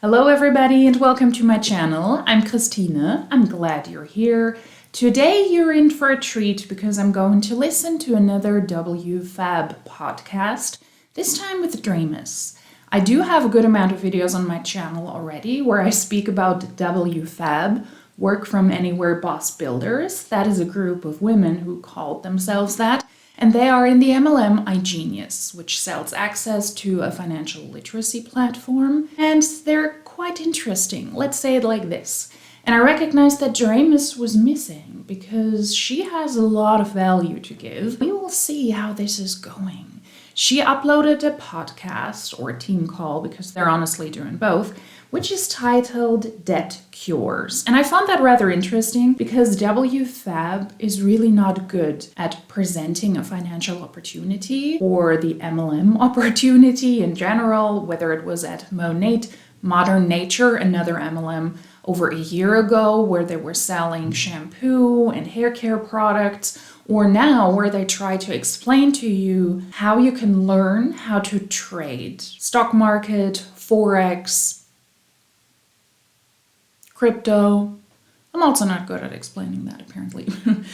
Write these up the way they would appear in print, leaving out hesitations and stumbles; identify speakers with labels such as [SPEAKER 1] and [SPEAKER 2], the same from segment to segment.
[SPEAKER 1] Hello everybody and welcome to my channel. I'm Christine. I'm glad you're here. Today you're in for a treat because I'm going to listen to another WFABB podcast, this time with Draymus. I do have a good amount of videos on my channel already where I speak about WFABB, Work From Anywhere Boss Builders. That is a group of women who called themselves that. And they are in the MLM iGenius, which sells access to a financial literacy platform. And they're quite interesting. Let's say it like this. And I recognize that Draymus was missing because she has a lot of value to give. We will see how this is going. She uploaded a podcast or a team call, because they're honestly doing both, which is titled Debt Cures. And I found that rather interesting because WFABB is really not good at presenting a financial opportunity or the MLM opportunity in general, whether it was at Modern Nature, another MLM, over a year ago where they were selling shampoo and hair care products, or now where they try to explain to you how you can learn how to trade stock market, forex, crypto. I'm also not good at explaining that, apparently.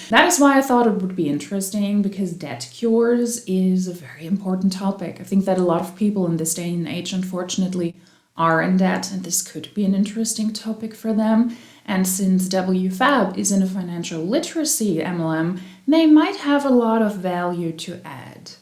[SPEAKER 1] That is why I thought it would be interesting, because debt cures is a very important topic. I think that a lot of people in this day and age, unfortunately, are in debt, and this could be an interesting topic for them. And since WFABB is in a financial literacy MLM, they might have a lot of value to add.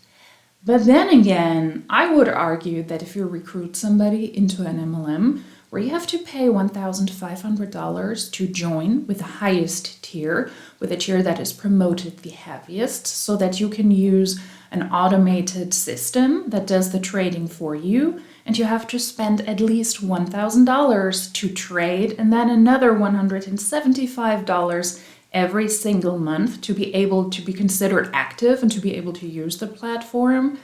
[SPEAKER 1] But then again, I would argue that if you recruit somebody into an MLM, where you have to pay $1,500 to join with the highest tier, with a tier that is promoted the heaviest, so that you can use an automated system that does the trading for you, and you have to spend at least $1,000 to trade, and then another $175 every single month to be able to be considered active and to be able to use the platform,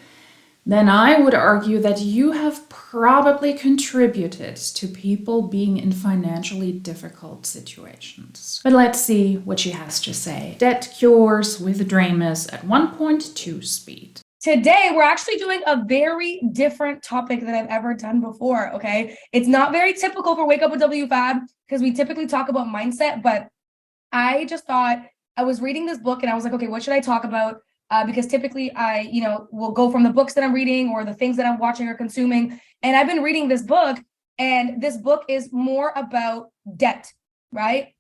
[SPEAKER 1] then I would argue that you have probably contributed to people being in financially difficult situations. But let's see what she has to say. Debt cures with Draymus at 1.2 speed.
[SPEAKER 2] Today, we're actually doing a very different topic than I've ever done before, okay? It's not very typical for Wake Up With WFABB because we typically talk about mindset, but I just thought, I was reading this book and I was like, okay, what should I talk about? Because typically I, will go from the books that I'm reading or the things that I'm watching or consuming. And I've been reading this book, and this book is more about debt, right?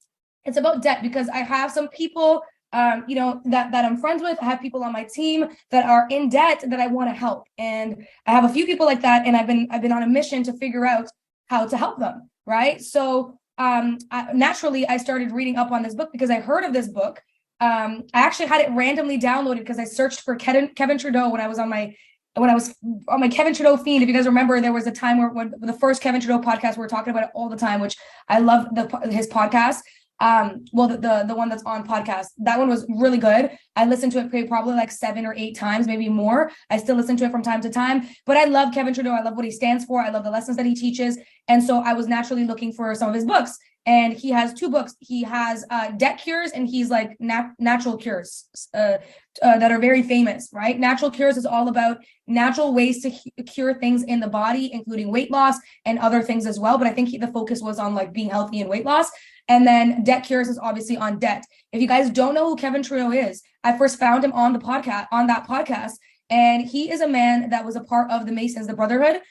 [SPEAKER 2] It's about debt because I have some people, that I'm friends with. I have people on my team that are in debt that I want to help. And I have a few people like that. And I've been on a mission to figure out how to help them, right? So naturally, I started reading up on this book because I heard of this book. I actually had it randomly downloaded because I searched for Kevin Trudeau when I was on my Kevin Trudeau feed. If you guys remember, there was a time when the first Kevin Trudeau podcast, we were talking about it all the time, which I love his podcast. The one that's on podcast, that one was really good. I listened to it probably like 7 or 8 times, maybe more. I still listen to it from time to time, but I love Kevin Trudeau. I love what he stands for. I love the lessons that he teaches. And so I was naturally looking for some of his books. And he has 2 books. He has Debt Cures, and he's like natural cures that are very famous, right? Natural Cures is all about natural ways to cure things in the body, including weight loss and other things as well. But I think the focus was on like being healthy and weight loss. And then Debt Cures is obviously on debt. If you guys don't know who Kevin Trudeau is, I first found him on that podcast. And he is a man that was a part of the Masons, the Brotherhood,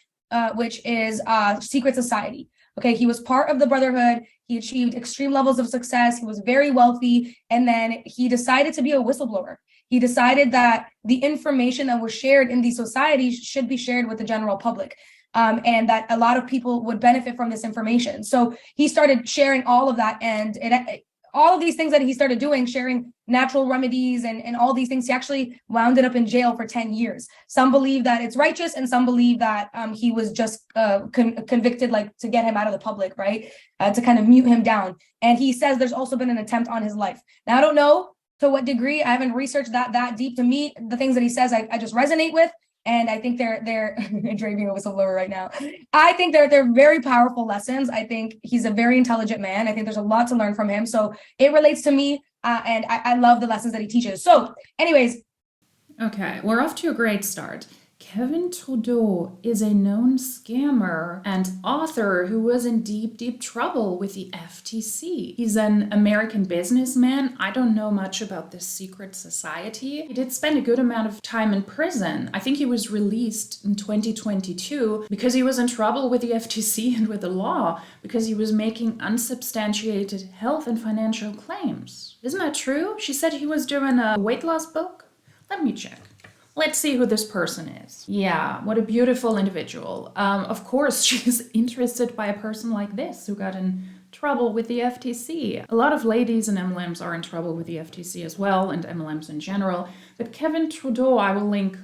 [SPEAKER 2] which is a secret society. Okay, he was part of the Brotherhood. He achieved extreme levels of success. He was very wealthy. And then he decided to be a whistleblower. He decided that the information that was shared in these societies should be shared with the general public. And that a lot of people would benefit from this information. So he started sharing all of that, and all of these things that he started doing, sharing natural remedies and all these things, he actually wound up in jail for 10 years. Some believe that it's righteous, and some believe that he was just convicted, like to get him out of the public, right? To kind of mute him down. And he says there's also been an attempt on his life. Now, I don't know to what degree. I haven't researched that deep. To me, the things that he says, I just resonate with. And I think they're Dre being a whistleblower right now. I think they're very powerful lessons. I think he's a very intelligent man. I think there's a lot to learn from him. So it relates to me, and I love the lessons that he teaches. So anyways.
[SPEAKER 1] Okay, we're off to a great start. Kevin Trudeau is a known scammer and author who was in deep, deep trouble with the FTC. He's an American businessman. I don't know much about this secret society. He did spend a good amount of time in prison. I think he was released in 2022 because he was in trouble with the FTC and with the law because he was making unsubstantiated health and financial claims. Isn't that true? She said he was doing a weight loss book. Let me check. Let's see who this person is. Yeah, what a beautiful individual. Of course, she's interested by a person like this who got in trouble with the FTC. A lot of ladies and MLMs are in trouble with the FTC as well, and MLMs in general. But Kevin Trudeau, I will link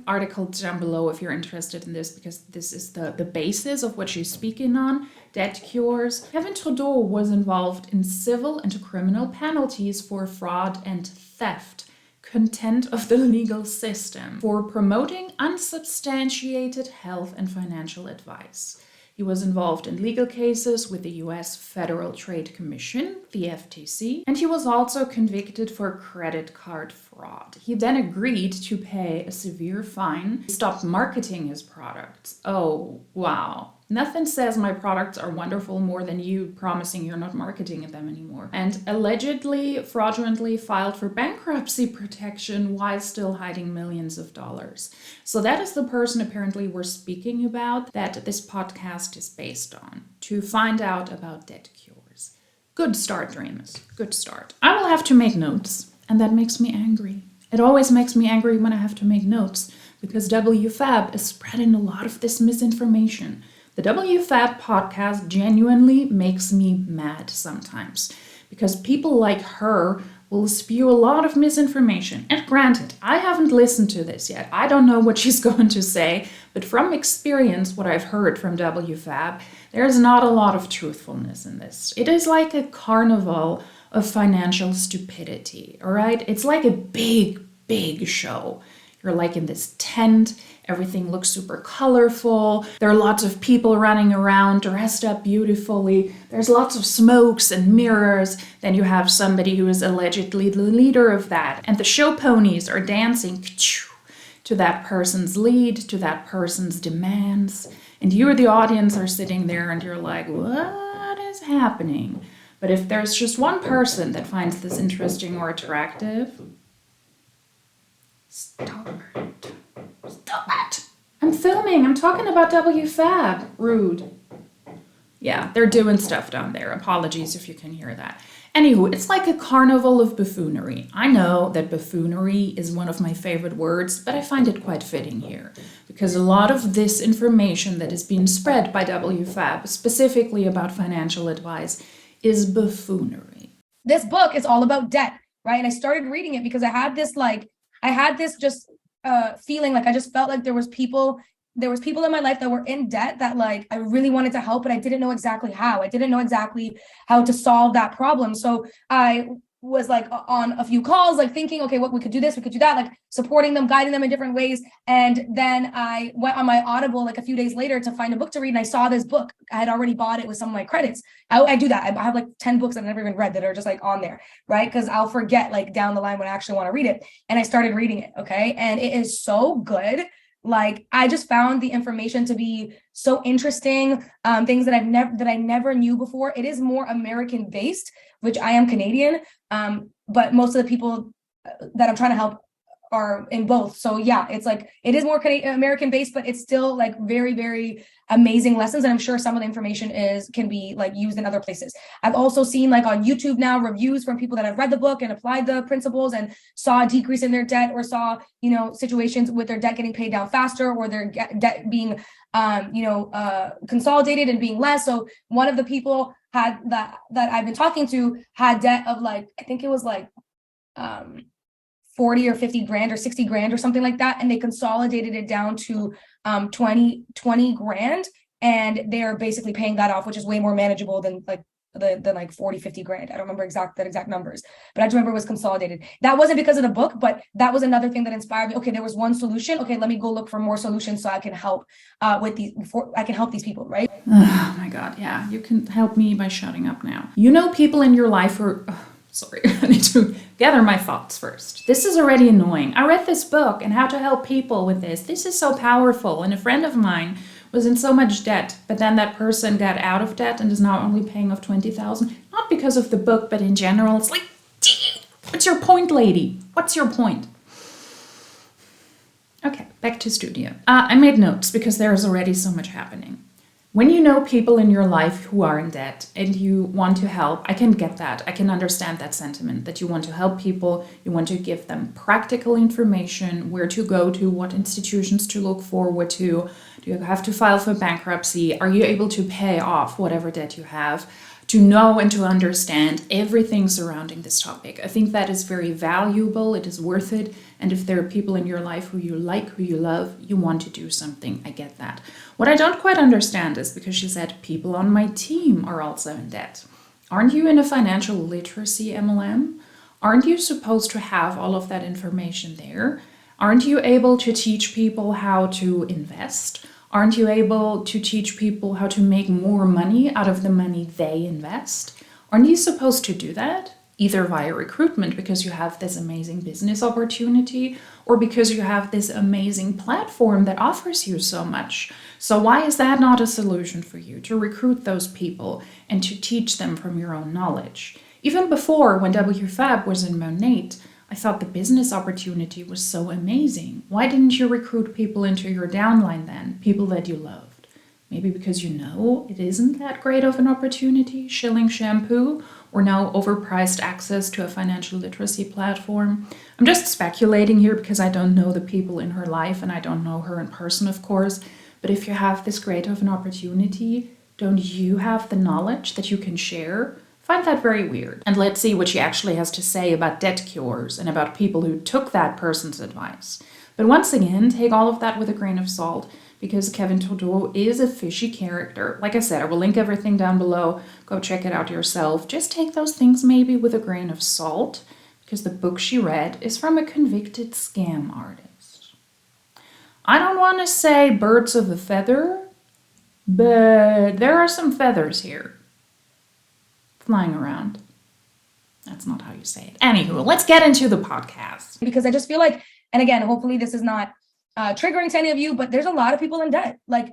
[SPEAKER 1] articles down below if you're interested in this, because this is the basis of what she's speaking on, debt cures. Kevin Trudeau was involved in civil and criminal penalties for fraud and theft, contempt of the legal system, for promoting unsubstantiated health and financial advice. He was involved in legal cases with the US Federal Trade Commission, the FTC, and he was also convicted for credit card fraud. He then agreed to pay a severe fine. He stopped marketing his products. Oh, wow. Nothing says my products are wonderful more than you promising you're not marketing them anymore. And allegedly, fraudulently filed for bankruptcy protection while still hiding millions of dollars. So that is the person apparently we're speaking about that this podcast is based on, to find out about debt cures. Good start, Draymus. Good start. I will have to make notes, and that makes me angry. It always makes me angry when I have to make notes, because WFABB is spreading a lot of this misinformation. The WFABB podcast genuinely makes me mad sometimes, because people like her will spew a lot of misinformation. And granted, I haven't listened to this yet. I don't know what she's going to say, but from experience, what I've heard from WFABB, there's not a lot of truthfulness in this. It is like a carnival of financial stupidity, all right? It's like a big, big show. You're like in this tent, everything looks super colorful. There are lots of people running around dressed up beautifully. There's lots of smokes and mirrors. Then you have somebody who is allegedly the leader of that. And the show ponies are dancing to that person's lead, to that person's demands. And you, the audience, are sitting there and you're like, what is happening? But if there's just one person that finds this interesting or attractive, stop it. Stop it. I'm filming. I'm talking about WFABB. Rude. Yeah, they're doing stuff down there. Apologies if you can hear that. Anywho, it's like a carnival of buffoonery. I know that buffoonery is one of my favorite words, but I find it quite fitting here, because a lot of this information that is being spread by WFABB, specifically about financial advice, is buffoonery.
[SPEAKER 2] This book is all about debt, right? And I started reading it because I had this feeling like I just felt like there was people in my life that were in debt that like I really wanted to help, but I didn't know exactly how. I didn't know exactly how to solve that problem. So I was like on a few calls, like thinking, okay, what we could do this, we could do that, like supporting them, guiding them in different ways. And then I went on my Audible like a few days later to find a book to read. And I saw this book. I had already bought it with some of my credits. I do that. I have like 10 books that I've never even read that are just like on there, right? Because I'll forget like down the line when I actually want to read it. And I started reading it. Okay. And it is so good. Like I just found the information to be so interesting, things that I never knew before. It is more American based, which I am Canadian, but most of the people that I'm trying to help are in both. So yeah, it's like it is more American based, but it's still like very, very amazing lessons. And I'm sure some of the information can be like used in other places. I've also seen like on YouTube now reviews from people that have read the book and applied the principles and saw a decrease in their debt, or saw, situations with their debt getting paid down faster, or their debt being, consolidated and being less. So one of the people had that I've been talking to had debt of like, I think it was like, 40 or 50 grand or 60 grand or something like that. And they consolidated it down to 20 grand. And they're basically paying that off, which is way more manageable than like 40, 50 grand. I don't remember the exact numbers, but I just remember it was consolidated. That wasn't because of the book, but that was another thing that inspired me. Okay, there was one solution. Okay, let me go look for more solutions so I can help I can help these people, right?
[SPEAKER 1] Oh my God. Yeah. You can help me by shutting up now. People in your life who Sorry, I need to gather my thoughts first. This is already annoying. I read this book and how to help people with this. This is so powerful. And a friend of mine was in so much debt, but then that person got out of debt and is now only paying off $20,000. Not because of the book, but in general. It's like, what's your point, lady? What's your point? Okay, back to studio. I made notes because there is already so much happening. When you know people in your life who are in debt and you want to help, I can get that. I can understand that sentiment, that you want to help people, you want to give them practical information, where to go to, what institutions to look forward to. Do you have to file for bankruptcy? Are you able to pay off whatever debt you have? To know and to understand everything surrounding this topic. I think that is very valuable. It is worth it. And if there are people in your life who you like, who you love, you want to do something. I get that. What I don't quite understand is because she said people on my team are also in debt. Aren't you in a financial literacy MLM? Aren't you supposed to have all of that information there? Aren't you able to teach people how to invest? Aren't you able to teach people how to make more money out of the money they invest? Aren't you supposed to do that? Either via recruitment because you have this amazing business opportunity or because you have this amazing platform that offers you so much. So why is that not a solution for you to recruit those people and to teach them from your own knowledge? Even before, when WFABB was in Monate, I thought the business opportunity was so amazing. Why didn't you recruit people into your downline then? People that you loved. Maybe because you know it isn't that great of an opportunity, shilling shampoo, or now overpriced access to a financial literacy platform. I'm just speculating here because I don't know the people in her life and I don't know her in person, of course. But if you have this great of an opportunity, don't you have the knowledge that you can share? Find that very weird. And let's see what she actually has to say about debt cures and about people who took that person's advice. But once again, take all of that with a grain of salt because Kevin Trudeau is a fishy character. Like I said, I will link everything down below. Go check it out yourself. Just take those things maybe with a grain of salt because the book she read is from a convicted scam artist. I don't want to say birds of a feather, but there are some feathers here flying around. That's not how you say it. Anywho, let's get into the podcast.
[SPEAKER 2] Because I just feel like, and again, hopefully this is not triggering to any of you, but there's a lot of people in debt. Like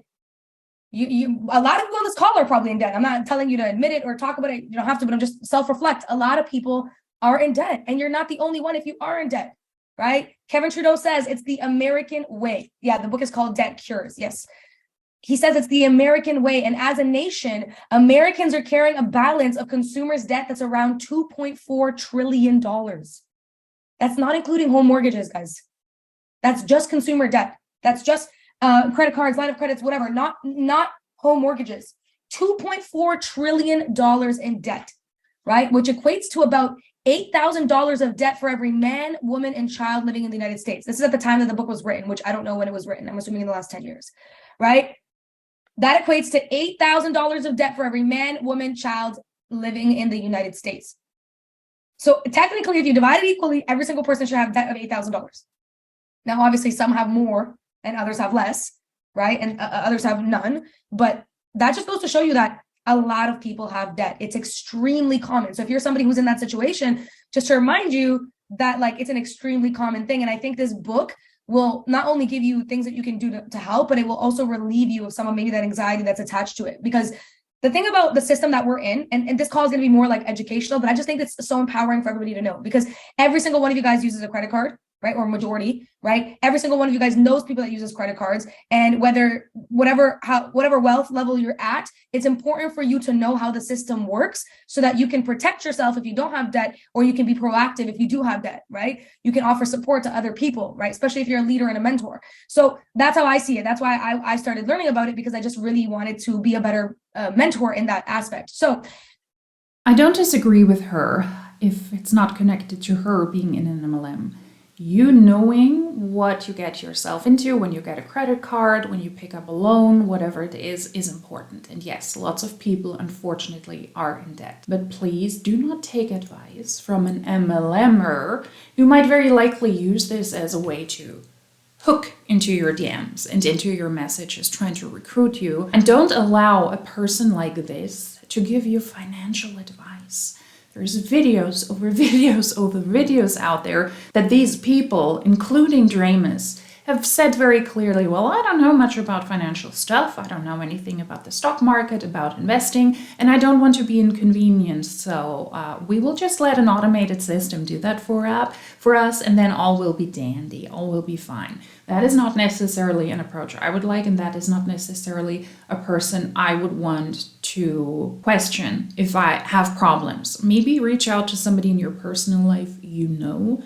[SPEAKER 2] a lot of people on this call are probably in debt. I'm not telling you to admit it or talk about it. You don't have to, but I'm just self-reflect. A lot of people are in debt and you're not the only one if you are in debt, right? Kevin Trudeau says it's the American way. Yeah, the book is called Debt Cures. Yes. He says it's the American way. And as a nation, Americans are carrying a balance of consumers' debt that's around $2.4 trillion. That's not including home mortgages, guys. That's just consumer debt. That's just credit cards, line of credits, whatever, not home mortgages. $2.4 trillion in debt, right? Which equates to about $8,000 of debt for every man, woman, and child living in the United States. This is at the time that the book was written, which I don't know when it was written. I'm assuming in the last 10 years, right? That equates to $8,000 of debt for every man, woman, child living in the United States. So technically, if you divide it equally, every single person should have debt of $8,000. Now, obviously, some have more and others have less, right? And others have none. But that just goes to show you that a lot of people have debt. It's extremely common. So if you're somebody who's in that situation, just to remind you that like it's an extremely common thing. And I think this book will not only give you things that you can do to help, but it will also relieve you of some of maybe that anxiety that's attached to it. Because the thing about the system that we're in, and this call is going to be more like educational, but I just think it's so empowering for everybody to know because every single one of you guys uses a credit card, right? Or majority, right? Every single one of you guys knows people that uses credit cards, and whatever wealth level you're at, it's important for you to know how the system works so that you can protect yourself if you don't have debt, or you can be proactive if you do have debt, right? You can offer support to other people, right? Especially if you're a leader and a mentor. So that's how I see it. That's why I started learning about it, because I just really wanted to be a better mentor in that aspect. So
[SPEAKER 1] I don't disagree with her if it's not connected to her being in an MLM. You knowing what you get yourself into when you get a credit card, when you pick up a loan, whatever it is important. And yes, lots of people, unfortunately, are in debt. But please do not take advice from an MLMer who might very likely use this as a way to hook into your DMs and into your messages, trying to recruit you. And don't allow a person like this to give you financial advice. There's videos over videos over videos out there that these people, including Draymus, have said very clearly, well, I don't know much about financial stuff. I don't know anything about the stock market, about investing, and I don't want to be inconvenienced. So we will just let an automated system do that for us, and then all will be dandy. All will be fine. That is not necessarily an approach I would like, and that is not necessarily a person I would want to question if I have problems. Maybe reach out to somebody in your personal life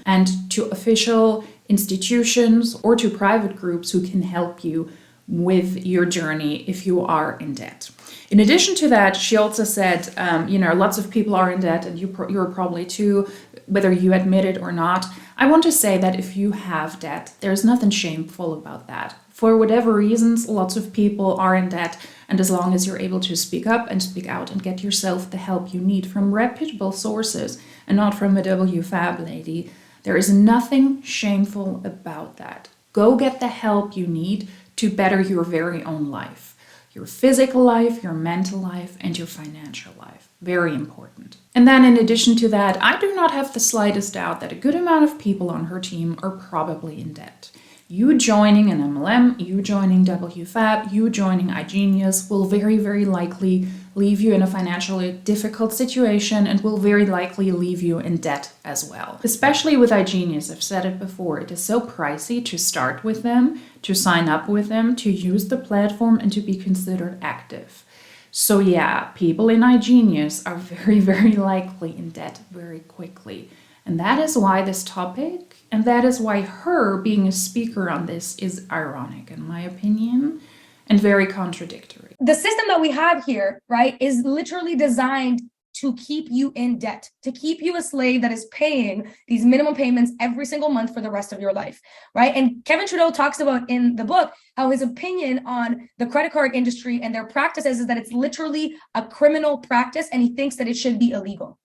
[SPEAKER 1] and to official institutions or to private groups who can help you with your journey if you are in debt. In addition to that, she also said, lots of people are in debt, and you're probably too, whether you admit it or not. I want to say that if you have debt, there's nothing shameful about that. For whatever reasons, lots of people are in debt, and as long as you're able to speak up and speak out and get yourself the help you need from reputable sources and not from a WFABB lady, there is nothing shameful about that. Go get the help you need to better your very own life. Your physical life, your mental life, and your financial life. Very important. And then in addition to that, I do not have the slightest doubt that a good amount of people on her team are probably in debt. You joining an MLM, you joining WFABB, you joining iGenius will very, very likely leave you in a financially difficult situation and will very likely leave you in debt as well. Especially with iGenius, I've said it before, it is so pricey to start with them, to sign up with them, to use the platform, and to be considered active. So yeah, people in iGenius are very, very likely in debt very quickly. And that is why this topic, and that is why her being a speaker on this is ironic, in my opinion, and very contradictory.
[SPEAKER 2] The system that we have here, right, is literally designed to keep you in debt, to keep you a slave that is paying these minimum payments every single month for the rest of your life, right? And Kevin Trudeau talks about in the book how his opinion on the credit card industry and their practices is that it's literally a criminal practice, and he thinks that it should be illegal.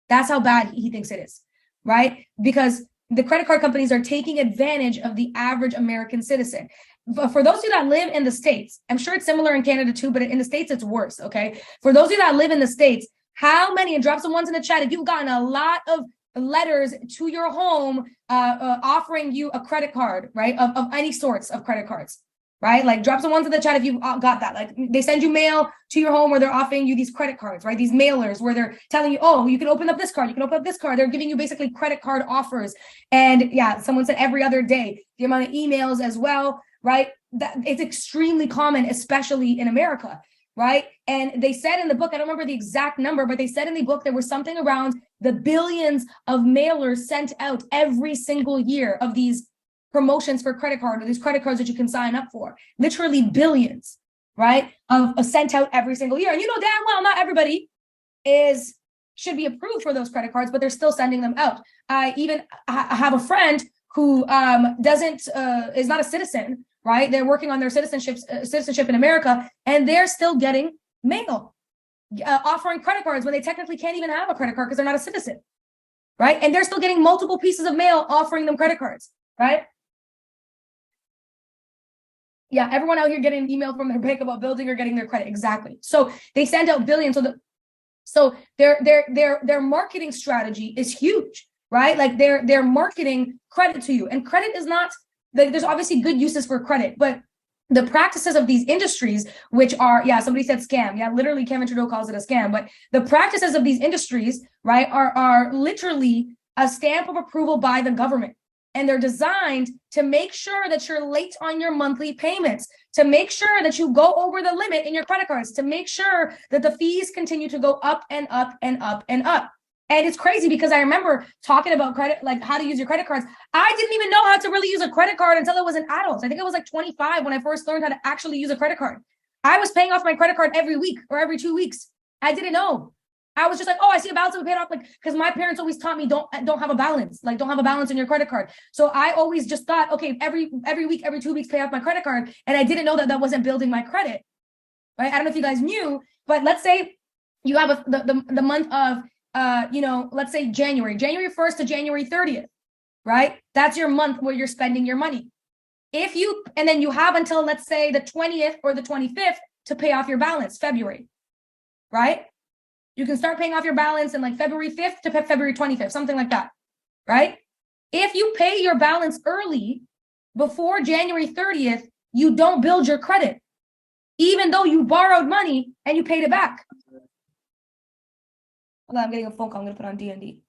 [SPEAKER 2] That's how bad he thinks it is, right? Because the credit card companies are taking advantage of the average American citizen. But for those of you that live in the States, I'm sure it's similar in Canada too, but in the States, it's worse, okay? For those of you that live in the States, how many, and drop some ones in the chat, if you've gotten a lot of letters to your home offering you a credit card, right? Of any sorts of credit cards, right? Like drop some ones in the chat if you've got that. Like they send you mail to your home where they're offering you these credit cards, right? These mailers where they're telling you, oh, you can open up this card, you can open up this card. They're giving you basically credit card offers. And yeah, someone said every other day, the amount of emails as well, right? That it's extremely common, especially in America, right? And they said in the book, I don't remember the exact number, but they said in the book there was something around the billions of mailers sent out every single year of these promotions for credit card, or these credit cards that you can sign up for. Literally billions, right? Of sent out every single year. And you know damn well not everybody should be approved for those credit cards, but they're still sending them out. I have a friend who is not a citizen, right? They're working on their citizenship in America, and they're still getting mail offering credit cards when they technically can't even have a credit card because they're not a citizen, right? And they're still getting multiple pieces of mail offering them credit cards, right? Yeah, everyone out here getting an email from their bank about building or getting their credit. Exactly. So they send out billions. So their marketing strategy is huge, right? Like they're marketing credit to you, and credit is not. There's obviously good uses for credit, but the practices of these industries, which are, yeah, somebody said scam. Yeah, literally Kevin Trudeau calls it a scam, but the practices of these industries, right, are literally a stamp of approval by the government. And they're designed to make sure that you're late on your monthly payments, to make sure that you go over the limit in your credit cards, to make sure that the fees continue to go up and up and up and up. And it's crazy because I remember talking about credit, like how to use your credit cards. I didn't even know how to really use a credit card until I was an adult. I think I was like 25 when I first learned how to actually use a credit card. I was paying off my credit card every week or every 2 weeks. I didn't know. I was just like, oh, I see a balance, we paid off, like, because my parents always taught me don't have a balance, like don't have a balance in your credit card. So I always just thought, okay, every week, every 2 weeks, pay off my credit card, and I didn't know that wasn't building my credit, right? I don't know if you guys knew, but let's say you have the month of let's say January 1st to January 30th, right? That's your month where you're spending your money. And then you have until let's say the 20th or the 25th to pay off your balance, February, right? You can start paying off your balance in like February 5th to February 25th, something like that, right? If you pay your balance early before January 30th, you don't build your credit, even though you borrowed money and you paid it back. Hold on, I'm getting a phone call. I'm going to put on D&D.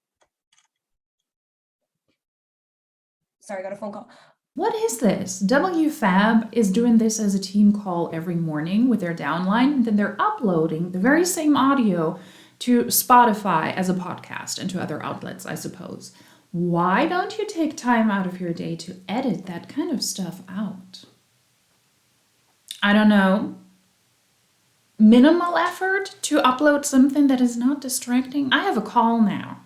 [SPEAKER 2] Sorry, I got a phone call.
[SPEAKER 1] What is this? WFABB is doing this as a team call every morning with their downline, and then they're uploading the very same audio to Spotify as a podcast and to other outlets, I suppose. Why don't you take time out of your day to edit that kind of stuff out? I don't know. Minimal effort to upload something that is not distracting? I have a call now.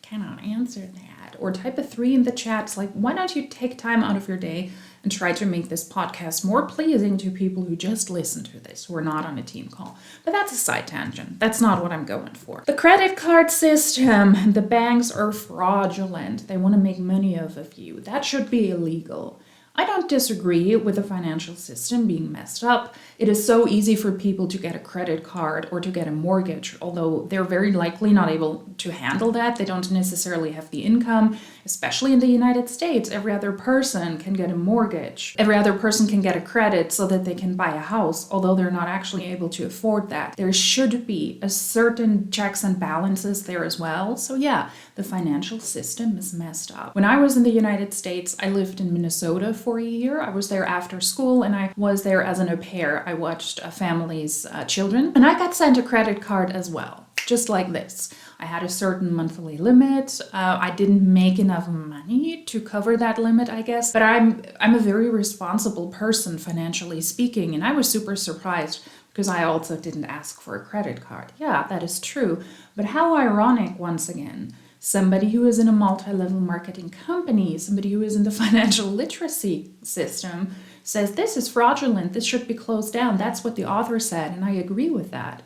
[SPEAKER 1] Cannot answer that. Or type a 3 in the chat. It's like, why don't you take time out of your day and try to make this podcast more pleasing to people who just listen to this, who are not on a team call? But that's a side tangent. That's not what I'm going for. The credit card system, the banks are fraudulent. They want to make money off of you. That should be illegal. I don't disagree with the financial system being messed up. It is so easy for people to get a credit card or to get a mortgage, although they're very likely not able to handle that. They don't necessarily have the income, especially in the United States. Every other person can get a mortgage. Every other person can get a credit so that they can buy a house, although they're not actually able to afford that. There should be a certain checks and balances there as well. So yeah, the financial system is messed up. When I was in the United States, I lived in Minnesota for a year. I was there after school and I was there as an au pair. I watched a family's children and I got sent a credit card as well, just like this. I had a certain monthly limit. I didn't make enough money to cover that limit, I guess, but I'm a very responsible person financially speaking, and I was super surprised because I also didn't ask for a credit card. Yeah, that is true, but how ironic once again. Somebody who is in a multi-level marketing company, somebody who is in the financial literacy system says this is fraudulent, this should be closed down. That's what the author said, and I agree with that.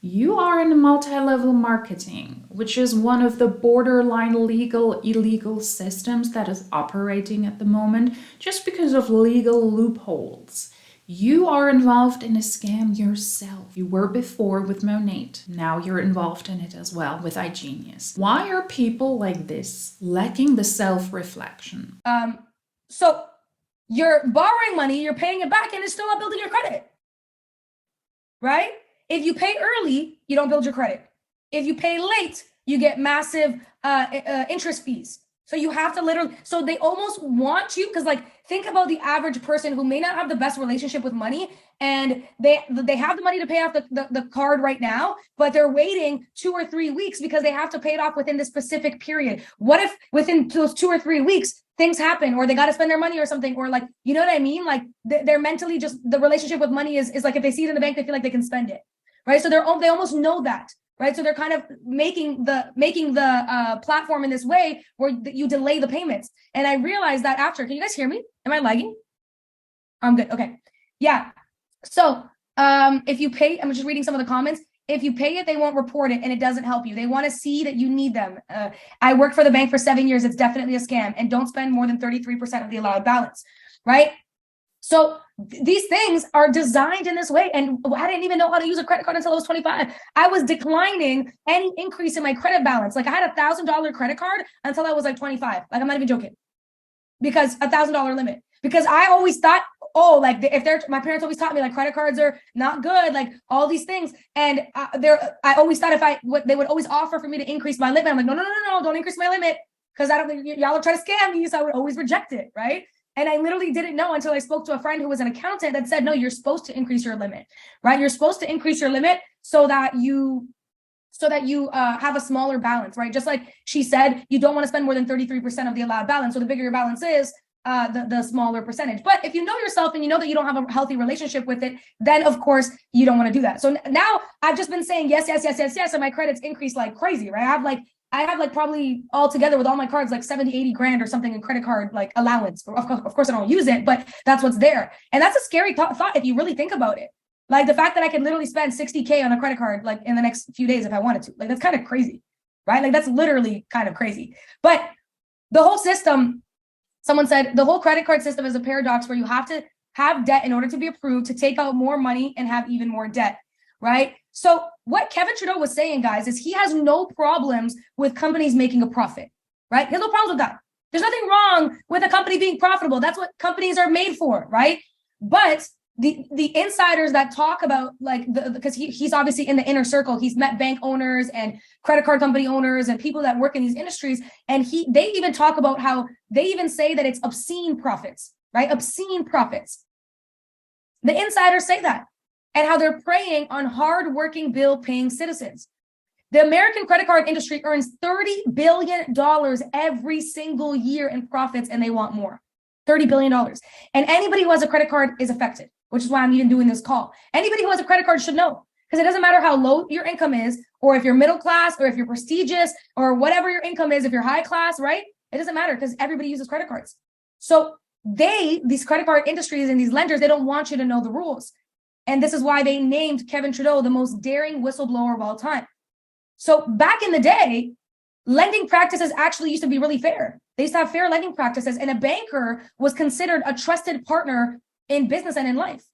[SPEAKER 1] You are in multi-level marketing, which is one of the borderline legal, illegal systems that is operating at the moment just because of legal loopholes. You are involved in a scam yourself. You were before with Monate. Now you're involved in it as well with iGenius. Why are people like this lacking the self-reflection?
[SPEAKER 2] So you're borrowing money, you're paying it back, and it's still not building your credit, right? If you pay early, you don't build your credit. If you pay late, you get massive interest fees. So you have to literally, so they almost want you, because like, think about the average person who may not have the best relationship with money, and they have the money to pay off the card right now, but they're waiting 2 or 3 weeks because they have to pay it off within this specific period. What if within those 2 or 3 weeks, things happen, or they got to spend their money or something, or like, you know what I mean? Like they're mentally just, the relationship with money is like, if they see it in the bank, they feel like they can spend it, right? So they almost know that. Right, so they're kind of making the platform in this way where you delay the payments. And I realized that after. Can you guys hear me? Am I lagging? I'm good. Okay, yeah. So if you pay, I'm just reading some of the comments. If you pay it, they won't report it, and it doesn't help you. They want to see that you need them. I worked for the bank for 7 years. It's definitely a scam, and don't spend more than 33% of the allowed balance. Right. So these things are designed in this way. And I didn't even know how to use a credit card until I was 25. I was declining any increase in my credit balance. Like I had $1,000 credit card until I was like 25. Like I'm not even joking. Because $1,000 limit. Because I always thought, oh, like my parents always taught me like credit cards are not good, like all these things. And I always thought they would always offer for me to increase my limit. I'm like, no, don't increase my limit. Because I don't think y'all are trying to scam me. So I would always reject it. Right. And I literally didn't know until I spoke to a friend who was an accountant that said, no, you're supposed to increase your limit, right? You're supposed to increase your limit so that you have a smaller balance, right? Just like she said, you don't want to spend more than 33% of the allowed balance. So the bigger your balance is, the smaller percentage. But if you know yourself and you know that you don't have a healthy relationship with it, then of course you don't want to do that. So now I've just been saying yes, and my credits increase like crazy, right? I have like probably all together with all my cards, like 70, 80 grand or something in credit card, like allowance. Of course I don't use it, but that's what's there. And that's a scary thought if you really think about it. Like the fact that I could literally spend 60K on a credit card, like in the next few days if I wanted to, like, that's kind of crazy, right? Like that's literally kind of crazy. But the whole system, someone said the whole credit card system is a paradox where you have to have debt in order to be approved to take out more money and have even more debt, right? So what Kevin Trudeau was saying, guys, is he has no problems with companies making a profit, right? He has no problems with that. There's nothing wrong with a company being profitable. That's what companies are made for, right? But the insiders that talk about, like, because he's obviously in the inner circle, he's met bank owners and credit card company owners and people that work in these industries, and they even talk about how they even say that it's obscene profits, right? Obscene profits. The insiders say that, and how they're preying on hardworking, bill-paying citizens. The American credit card industry earns $30 billion every single year in profits, and they want more. $30 billion. And anybody who has a credit card is affected, which is why I'm even doing this call. Anybody who has a credit card should know, because it doesn't matter how low your income is, or if you're middle class, or if you're prestigious, or whatever your income is, if you're high class, right? It doesn't matter, because everybody uses credit cards. So these credit card industries and these lenders, they don't want you to know the rules. And this is why they named Kevin Trudeau the most daring whistleblower of all time. So back in the day, lending practices actually used to be really fair. They used to have fair lending practices, and a banker was considered a trusted partner in business and in life.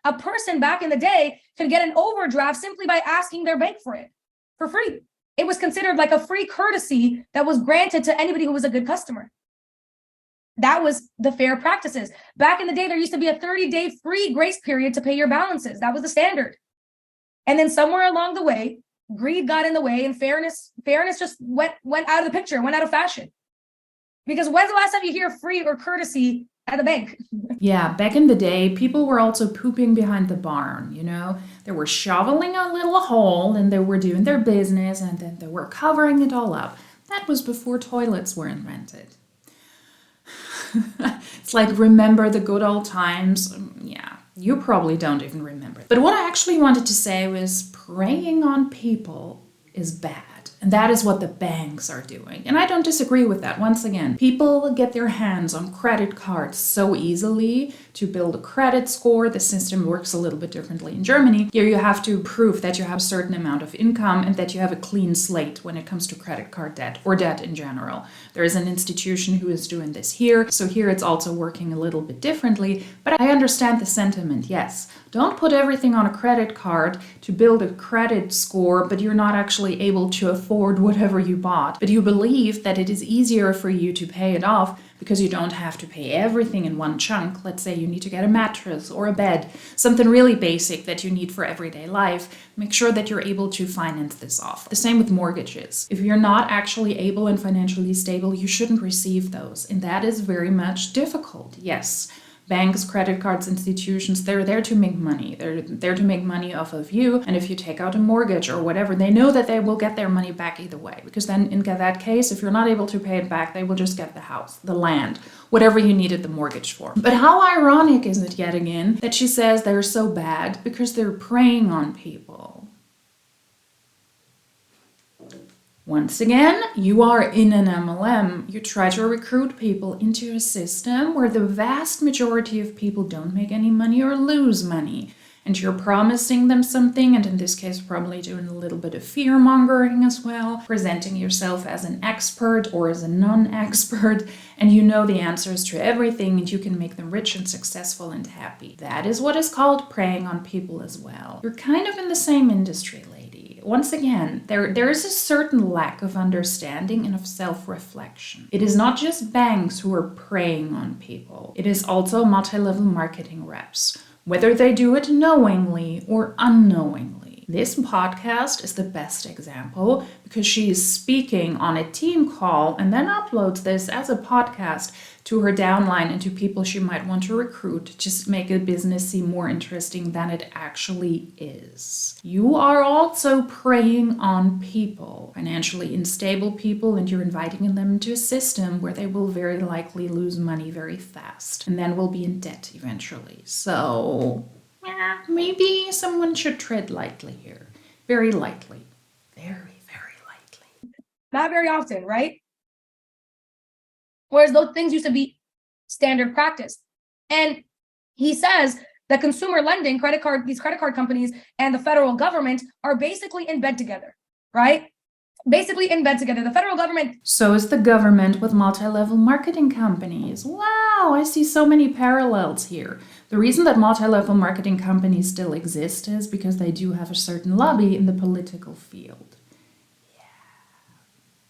[SPEAKER 2] A person back in the day could get an overdraft simply by asking their bank for it for free. It was considered like a free courtesy that was granted to anybody who was a good customer. That was the fair practices. Back in the day, there used to be a 30-day free grace period to pay your balances. That was the standard. And then somewhere along the way, greed got in the way, and fairness just went out of the picture, went out of fashion. Because when's the last time you hear free or courtesy at the bank?
[SPEAKER 1] Yeah, back in the day, people were also pooping behind the barn, you know? They were shoveling a little hole, and they were doing their business, and then they were covering it all up. That was before toilets were invented. It's like, remember the good old times? Yeah, you probably don't even remember. But what I actually wanted to say was preying on people is bad. And that is what the banks are doing. And I don't disagree with that. Once again, people get their hands on credit cards so easily to build a credit score. The system works a little bit differently in Germany. Here you have to prove that you have a certain amount of income and that you have a clean slate when it comes to credit card debt or debt in general. There is an institution who is doing this here. So here it's also working a little bit differently. But I understand the sentiment, yes. Don't put everything on a credit card to build a credit score, but you're not actually able to afford whatever you bought. But you believe that it is easier for you to pay it off because you don't have to pay everything in one chunk. Let's say you need to get a mattress or a bed, something really basic that you need for everyday life. Make sure that you're able to finance this off. The same with mortgages. If you're not actually able and financially stable, you shouldn't receive those. And that is very much difficult. Yes. Banks, credit cards, institutions, they're there to make money. They're there to make money off of you. And if you take out a mortgage or whatever, they know that they will get their money back either way. Because then in that case, if you're not able to pay it back, they will just get the house, the land, whatever you needed the mortgage for. But how ironic is it yet again that she says they're so bad because they're preying on people? Once again, you are in an MLM. You try to recruit people into a system where the vast majority of people don't make any money or lose money. And you're promising them something, and in this case, probably doing a little bit of fear-mongering as well, presenting yourself as an expert or as a non-expert, and you know the answers to everything, and you can make them rich and successful and happy. That is what is called preying on people as well. You're kind of in the same industry, lady. Once again, there is a certain lack of understanding and of self-reflection. It is not just banks who are preying on people. It is also multi-level marketing reps, whether they do it knowingly or unknowingly. This podcast is the best example because she is speaking on a team call and then uploads this as a podcast to her downline and to people she might want to recruit, just make a business seem more interesting than it actually is. You are also preying on people, financially unstable people, and you're inviting them into a system where they will very likely lose money very fast and then will be in debt eventually. So maybe someone should tread lightly here. Very lightly. Very, very lightly.
[SPEAKER 2] Not very often, right? Whereas those things used to be standard practice. And he says that consumer lending, these credit card companies and the federal government are basically in bed together, right? Basically in bed together. The federal government.
[SPEAKER 1] So is the government with multi-level marketing companies. Wow, I see so many parallels here. The reason that multi-level marketing companies still exist is because they do have a certain lobby in the political field.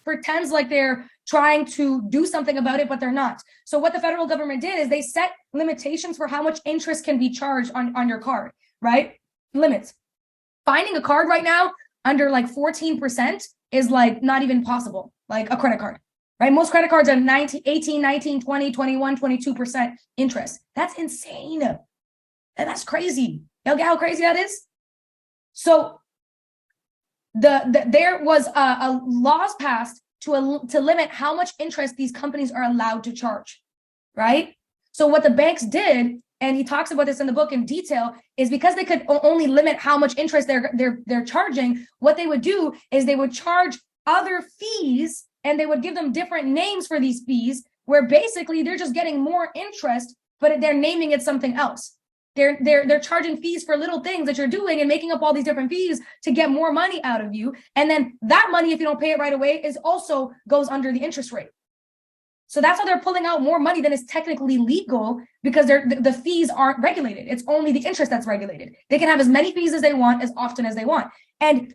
[SPEAKER 2] Pretends like they're trying to do something about it, but they're not. So what the federal government did is they set limitations for how much interest can be charged on your card, right? Limits. Finding a card right now under like 14% is like not even possible, like a credit card, right? Most credit cards are 18, 19, 20, 21, 22% interest. That's insane. And that's crazy. Y'all get how crazy that is? So there was a laws passed to limit how much interest these companies are allowed to charge, right? So what the banks did, and he talks about this in the book in detail, is because they could only limit how much interest they're charging. What they would do is they would charge other fees, and they would give them different names for these fees, where basically they're just getting more interest, but they're naming it something else. They're charging fees for little things that you're doing and making up all these different fees to get more money out of you. And then that money, if you don't pay it right away, is also goes under the interest rate. So that's how they're pulling out more money than is technically legal, because the fees aren't regulated. It's only the interest that's regulated. They can have as many fees as they want, as often as they want. And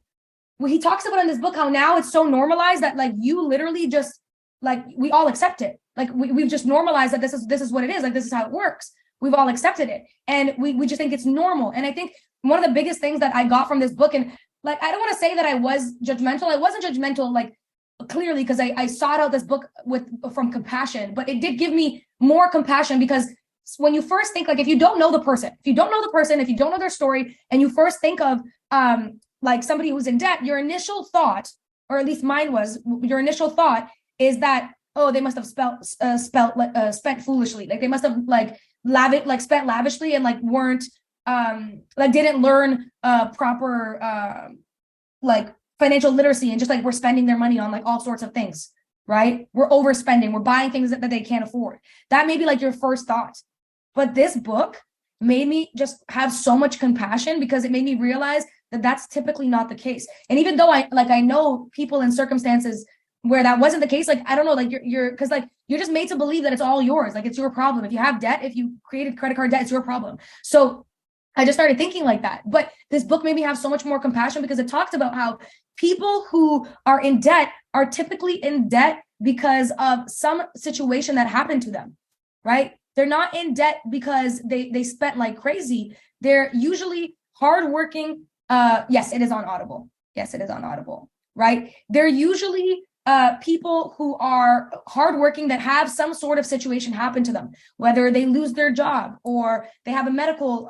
[SPEAKER 2] he talks about in this book how now it's so normalized that like you literally just like we all accept it. Like we've just normalized that this is what it is. Like this is how it works. We've all accepted it, and we just think it's normal. And I think one of the biggest things that I got from this book, and like I don't want to say that I was judgmental. I wasn't judgmental, like clearly, because I sought out this book from compassion, but it did give me more compassion, because when you first think, like if you don't know the person, if you don't know their story, and you first think of like somebody who's in debt, your initial thought, or at least mine was, your initial thought is that, oh, they must have spent foolishly, like they must have spent lavishly and like weren't like didn't learn proper like financial literacy, and just like we're spending their money on like all sorts of things, right? We're overspending, we're buying things that they can't afford. That may be like your first thought. But this book made me just have so much compassion, because it made me realize that that's typically not the case. And even though I know people in circumstances where that wasn't the case, like I don't know, like you're because like you're just made to believe that it's all yours, like it's your problem. If you have debt, if you created credit card debt, it's your problem. So I just started thinking like that. But this book made me have so much more compassion, because it talked about how people who are in debt are typically in debt because of some situation that happened to them, right? They're not in debt because they spent like crazy. They're usually hardworking. Yes, it is on Audible. Yes, it is on Audible, right? They're usually people who are hardworking that have some sort of situation happen to them, whether they lose their job or they have a medical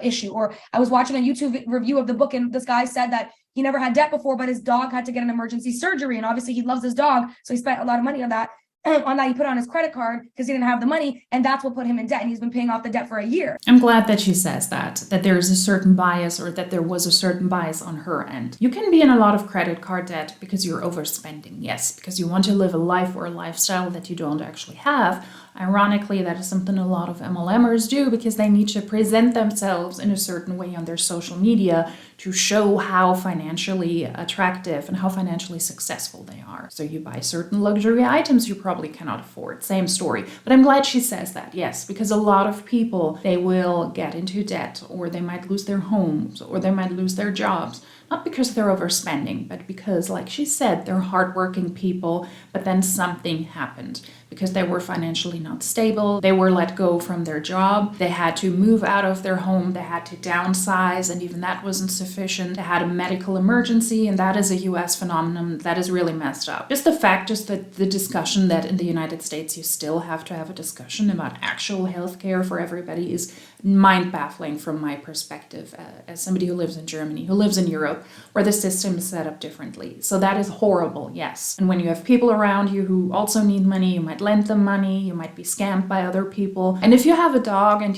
[SPEAKER 2] issue. Or I was watching a YouTube review of the book, and this guy said that he never had debt before, but his dog had to get an emergency surgery. And obviously he loves his dog, so he spent a lot of money on that. He put on his credit card because he didn't have the money, and that's what put him in debt, and he's been paying off the debt for a year.
[SPEAKER 1] I'm glad that she says that there is a certain bias, or that there was a certain bias on her end. You can be in a lot of credit card debt because you're overspending, yes, because you want to live a life or a lifestyle that you don't actually have. Ironically, that is something a lot of MLMers do, because they need to present themselves in a certain way on their social media to show how financially attractive and how financially successful they are. So you buy certain luxury items you probably cannot afford. Same story. But I'm glad she says that, yes, because a lot of people, they will get into debt, or they might lose their homes, or they might lose their jobs. Not because they're overspending, but because, like she said, they're hardworking people, but then something happened. Because they were financially not stable, they were let go from their job, they had to move out of their home, they had to downsize, and even that wasn't sufficient. They had a medical emergency, and that is a US phenomenon that is really messed up. Just the discussion that in the United States you still have to have a discussion about actual healthcare for everybody is mind-baffling from my perspective, as somebody who lives in Germany, who lives in Europe, where the system is set up differently. So that is horrible, yes. And when you have people around you who also need money, you might lend them money, you might be scammed by other people. And if you have a dog, and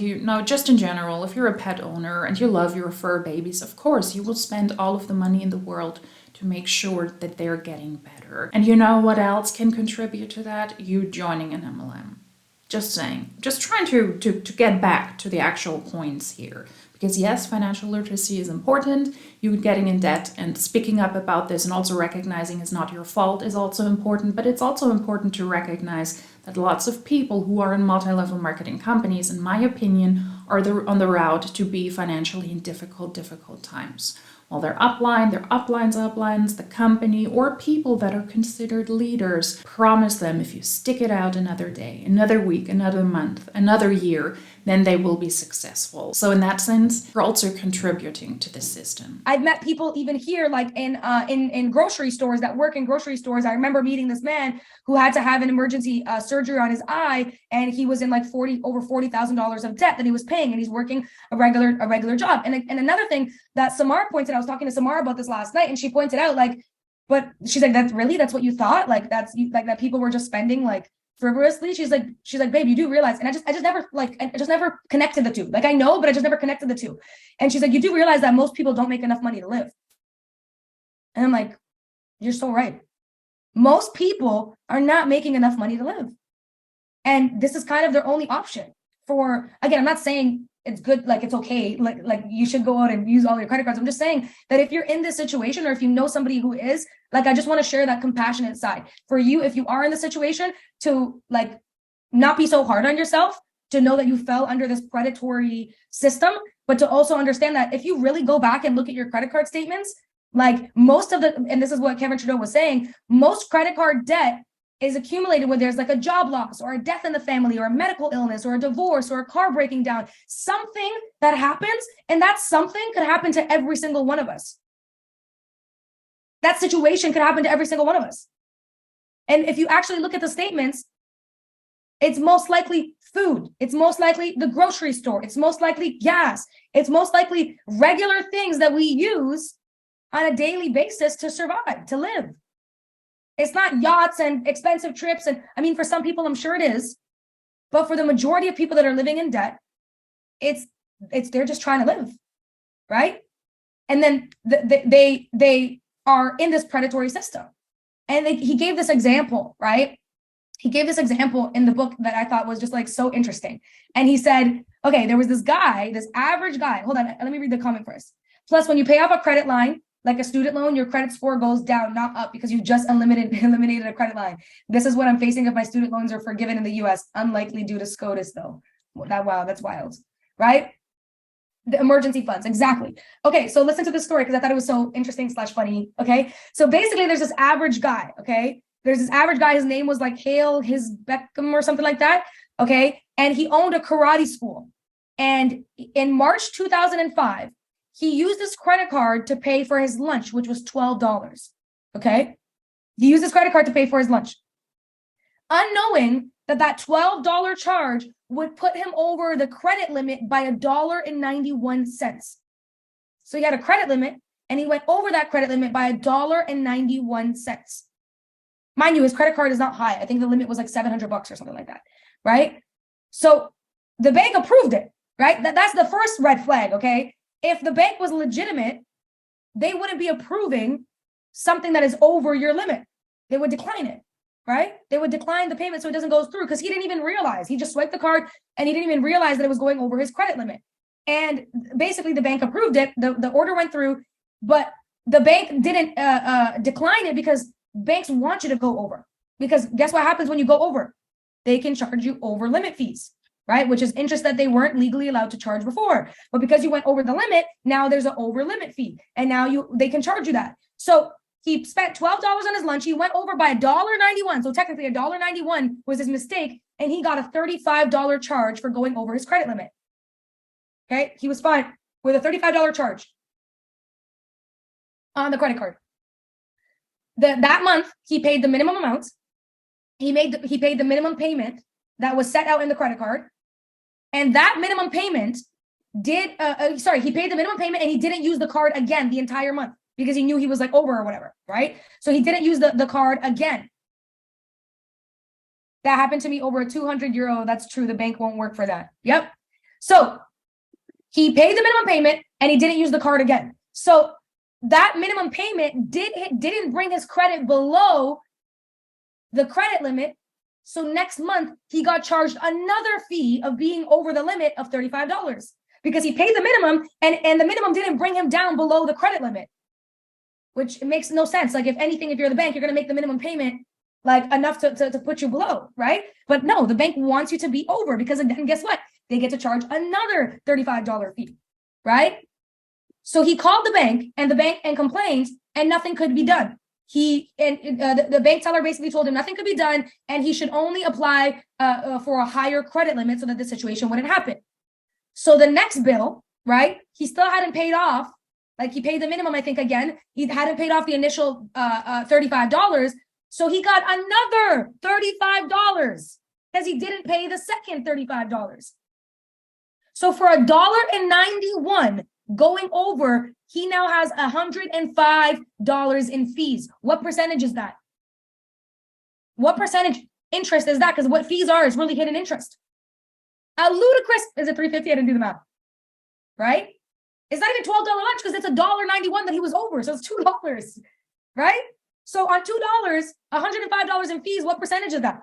[SPEAKER 1] just in general, if you're a pet owner and you love your fur babies, of course, you will spend all of the money in the world to make sure that they're getting better. And you know what else can contribute to that? You joining an MLM. Just saying. Just trying to get back to the actual points here. Because yes, financial literacy is important. You getting in debt and speaking up about this, and also recognizing it's not your fault, is also important. But it's also important to recognize that lots of people who are in multi-level marketing companies, in my opinion, are on the route to be financially in difficult times. While their upline, their uplines, the company, or people that are considered leaders promise them if you stick it out another day, another week, another month, another year, then they will be successful. So in that sense, you're also contributing to the system.
[SPEAKER 2] I've met people even here, like in grocery stores, that work in grocery stores. I remember meeting this man who had to have an emergency surgery on his eye, and he was in like over $40,000 of debt that he was paying, and he's working a regular job. And another thing that Samara pointed out, I was talking to Samara about this last night, and she pointed out, like, but she's like, that's what you thought? Like, that people were just spending like frivolously? She's like, babe, you do realize, and I just never connected the two. Like, I know, but I just never connected the two. And she's like, you do realize that most people don't make enough money to live. And I'm like, you're so right. Most people are not making enough money to live. And this is kind of their only option for, again, I'm not saying it's good, like it's okay, like you should go out and use all your credit cards. I'm just saying that if you're in this situation, or if you know somebody who is, like, I just want to share that compassionate side for you. If you are in the situation, to like not be so hard on yourself, to know that you fell under this predatory system, but to also understand that if you really go back and look at your credit card statements, like most of the, and this is what Kevin Trudeau was saying, most credit card debt is accumulated when there's like a job loss or a death in the family or a medical illness or a divorce or a car breaking down, something that happens, and that something could happen to every single one of us. That situation could happen to every single one of us. And if you actually look at the statements, it's most likely food. It's most likely the grocery store. It's most likely gas. It's most likely regular things that we use on a daily basis to survive, to live. It's not yachts and expensive trips. And I mean, for some people, I'm sure it is. But for the majority of people that are living in debt, it's they're just trying to live, right? And then they are in this predatory system. And he gave this example, right? He gave this example in the book that I thought was just like so interesting. And he said, okay, there was this guy, this average guy. Hold on, let me read the comment first. Plus, when you pay off a credit line, like a student loan, your credit score goes down, not up, because you just eliminated a credit line. This is what I'm facing if my student loans are forgiven in the US. Unlikely due to SCOTUS, though. Wow, that's wild, right? The emergency funds, exactly. Okay, so listen to this story because I thought it was so interesting / funny. Okay, so basically there's this average guy. Okay, there's this average guy. His name was like Hale his Beckham or something like that. Okay, and he owned a karate school. And in March 2005, he used his credit card to pay for his lunch, which was $12. Okay, he used his credit card to pay for his lunch, unknowing that $12 charge would put him over the credit limit by $1.91. So he had a credit limit, and he went over that credit limit by $1.91. Mind you, his credit card is not high. I think the limit was like $700 or something like that, right? So the bank approved it, right? That's the first red flag, okay? If the bank was legitimate, they wouldn't be approving something that is over your limit. They would decline it, right? They would decline the payment so it doesn't go through, because he didn't even realize. He just swiped the card and he didn't even realize that it was going over his credit limit. And basically the bank approved it. The order went through, but the bank didn't decline it, because banks want you to go over. Because guess what happens when you go over? They can charge you over limit fees, right? Which is interest that they weren't legally allowed to charge before. But because you went over the limit, now there's an over limit fee. And now they can charge you that. So he spent $12 on his lunch. He went over by $1.91. So technically $1.91 was his mistake. And he got a $35 charge for going over his credit limit. Okay, he was fine with a $35 charge on the credit card. That month, he paid the minimum amount. He paid the minimum payment that was set out in the credit card. And that minimum payment he paid the minimum payment, and he didn't use the card again the entire month, because he knew he was like over or whatever, right? So he didn't use the card again. That happened to me over €200. That's true. The bank won't work for that. Yep. So he paid the minimum payment and he didn't use the card again. So that minimum payment didn't bring his credit below the credit limit. So next month he got charged another fee of being over the limit of $35, because he paid the minimum and the minimum didn't bring him down below the credit limit, which makes no sense. Like, if anything, if you're the bank, you're going to make the minimum payment like enough to put you below, right? But no, the bank wants you to be over, because then guess what? They get to charge another $35 fee, right? So he called the bank and complained, and nothing could be done. The bank teller basically told him nothing could be done, and he should only apply for a higher credit limit so that the situation wouldn't happen. So the next bill, right? He still hadn't paid off. Like, he paid the minimum, I think, again. He hadn't paid off the initial $35. So he got another $35 because he didn't pay the second $35. So for $1.91 going over, he now has $105 in fees. What percentage is that? What percentage interest is that? Because what fees are is really hidden interest. A ludicrous, is it $3.50? I didn't do the math. Right? It's not even $12 lunch, because it's $1.91 that he was over. So it's $2, right? So on $2, $105 in fees, what percentage is that?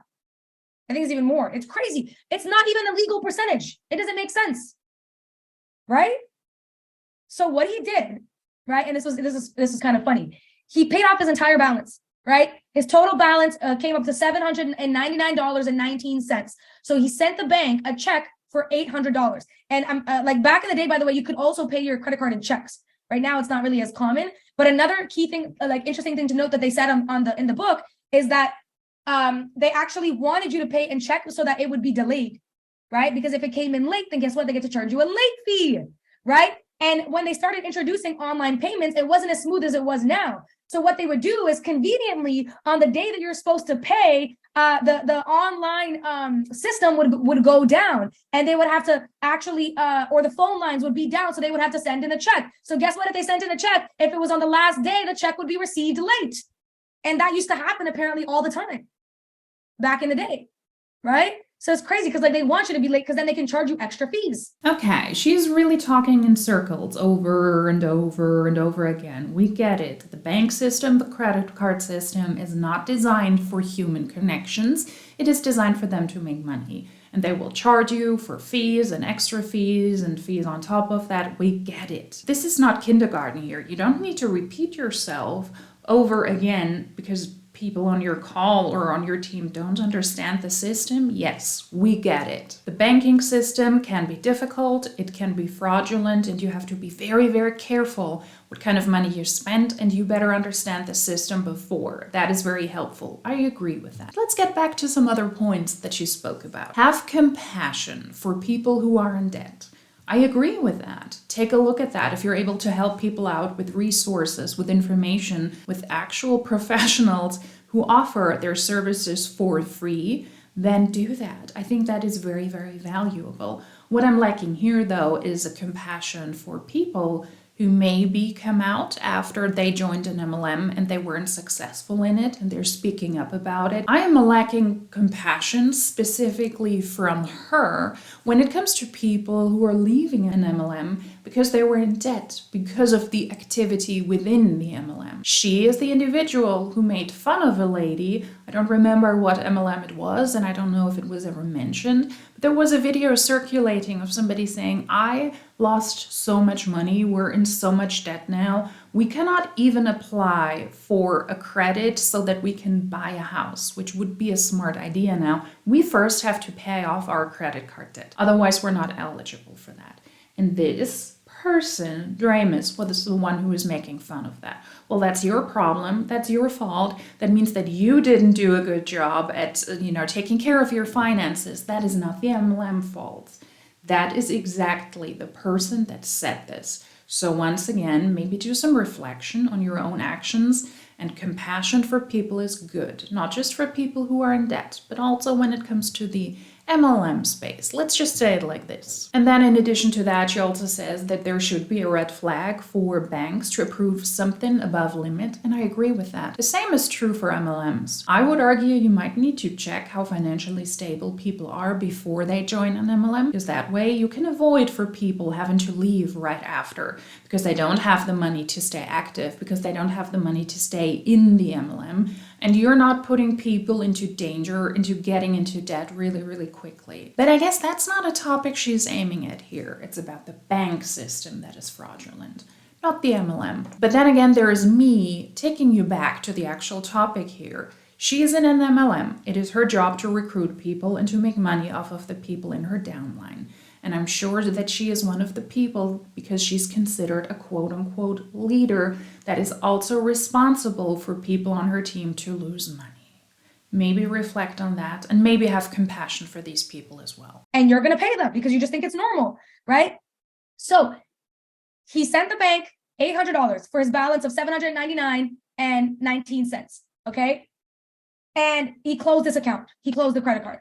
[SPEAKER 2] I think it's even more. It's crazy. It's not even a legal percentage. It doesn't make sense, right? So what he did, right? And this is kind of funny. He paid off his entire balance, right? His total balance came up to $799.19. So he sent the bank a check for $800. And like back in the day, by the way, you could also pay your credit card in checks. Right now, it's not really as common. But another key thing, like interesting thing to note that they said in the book is that they actually wanted you to pay in check so that it would be delayed, right? Because if it came in late, then guess what? They get to charge you a late fee, right? And when they started introducing online payments, it wasn't as smooth as it was now. So what they would do is conveniently on the day that you're supposed to pay, the online system would go down, and they would have to actually, or the phone lines would be down, so they would have to send in a check. So guess what? If they sent in a check, if it was on the last day, the check would be received late. And that used to happen apparently all the time back in the day, right? So it's crazy because like they want you to be late because then they can charge you extra fees.
[SPEAKER 1] Okay, she's really talking in circles over and over and over again. We get it. The bank system, the credit card system is not designed for human connections. It is designed for them to make money. And they will charge you for fees and extra fees and fees on top of that. We get it. This is not kindergarten here. You don't need to repeat yourself over again because people on your call or on your team don't understand the system. Yes, we get it. The banking system can be difficult, it can be fraudulent, and you have to be very, very careful what kind of money you spend, and you better understand the system before. That is very helpful. I agree with that. Let's get back to some other points that she spoke about. Have compassion for people who are in debt. I agree with that. Take a look at that. If you're able to help people out with resources, with information, with actual professionals who offer their services for free, then do that. I think that is very, very valuable. What I'm lacking here, though, is a compassion for people who maybe come out after they joined an MLM and they weren't successful in it and they're speaking up about it. I am lacking compassion specifically from her when it comes to people who are leaving an MLM because they were in debt because of the activity within the MLM. She is the individual who made fun of a lady. I don't remember what MLM it was, and I don't know if it was ever mentioned. But there was a video circulating of somebody saying, I lost so much money, we're in so much debt now, we cannot even apply for a credit so that we can buy a house, which would be a smart idea now. We first have to pay off our credit card debt, otherwise we're not eligible for that. And this person, Draymus, was the one who was making fun of that. Well, that's your problem, that's your fault. That means that you didn't do a good job at, taking care of your finances. That is not the MLM fault. That is exactly the person that said this. So once again, maybe do some reflection on your own actions, and compassion for people is good, not just for people who are in debt, but also when it comes to the MLM space. Let's just say it like this. And then in addition to that, she also says that there should be a red flag for banks to approve something above limit, and I agree with that. The same is true for MLMs. I would argue you might need to check how financially stable people are before they join an MLM, because that way you can avoid for people having to leave right after because they don't have the money to stay active, because they don't have the money to stay in the MLM, and you're not putting people into danger, into getting into debt really, really quickly. But I guess that's not a topic she's aiming at here. It's about the bank system that is fraudulent, not the MLM. But then again, there is me taking you back to the actual topic here. She is in an MLM. It is her job to recruit people and to make money off of the people in her downline. And I'm sure that she is one of the people because she's considered a quote-unquote leader that is also responsible for people on her team to lose money. Maybe reflect on that and maybe have compassion for these people as well.
[SPEAKER 2] And you're going to pay them because you just think it's normal, right? So he sent the bank $800 for his balance of $799.19, okay? And he closed this account. He closed the credit card.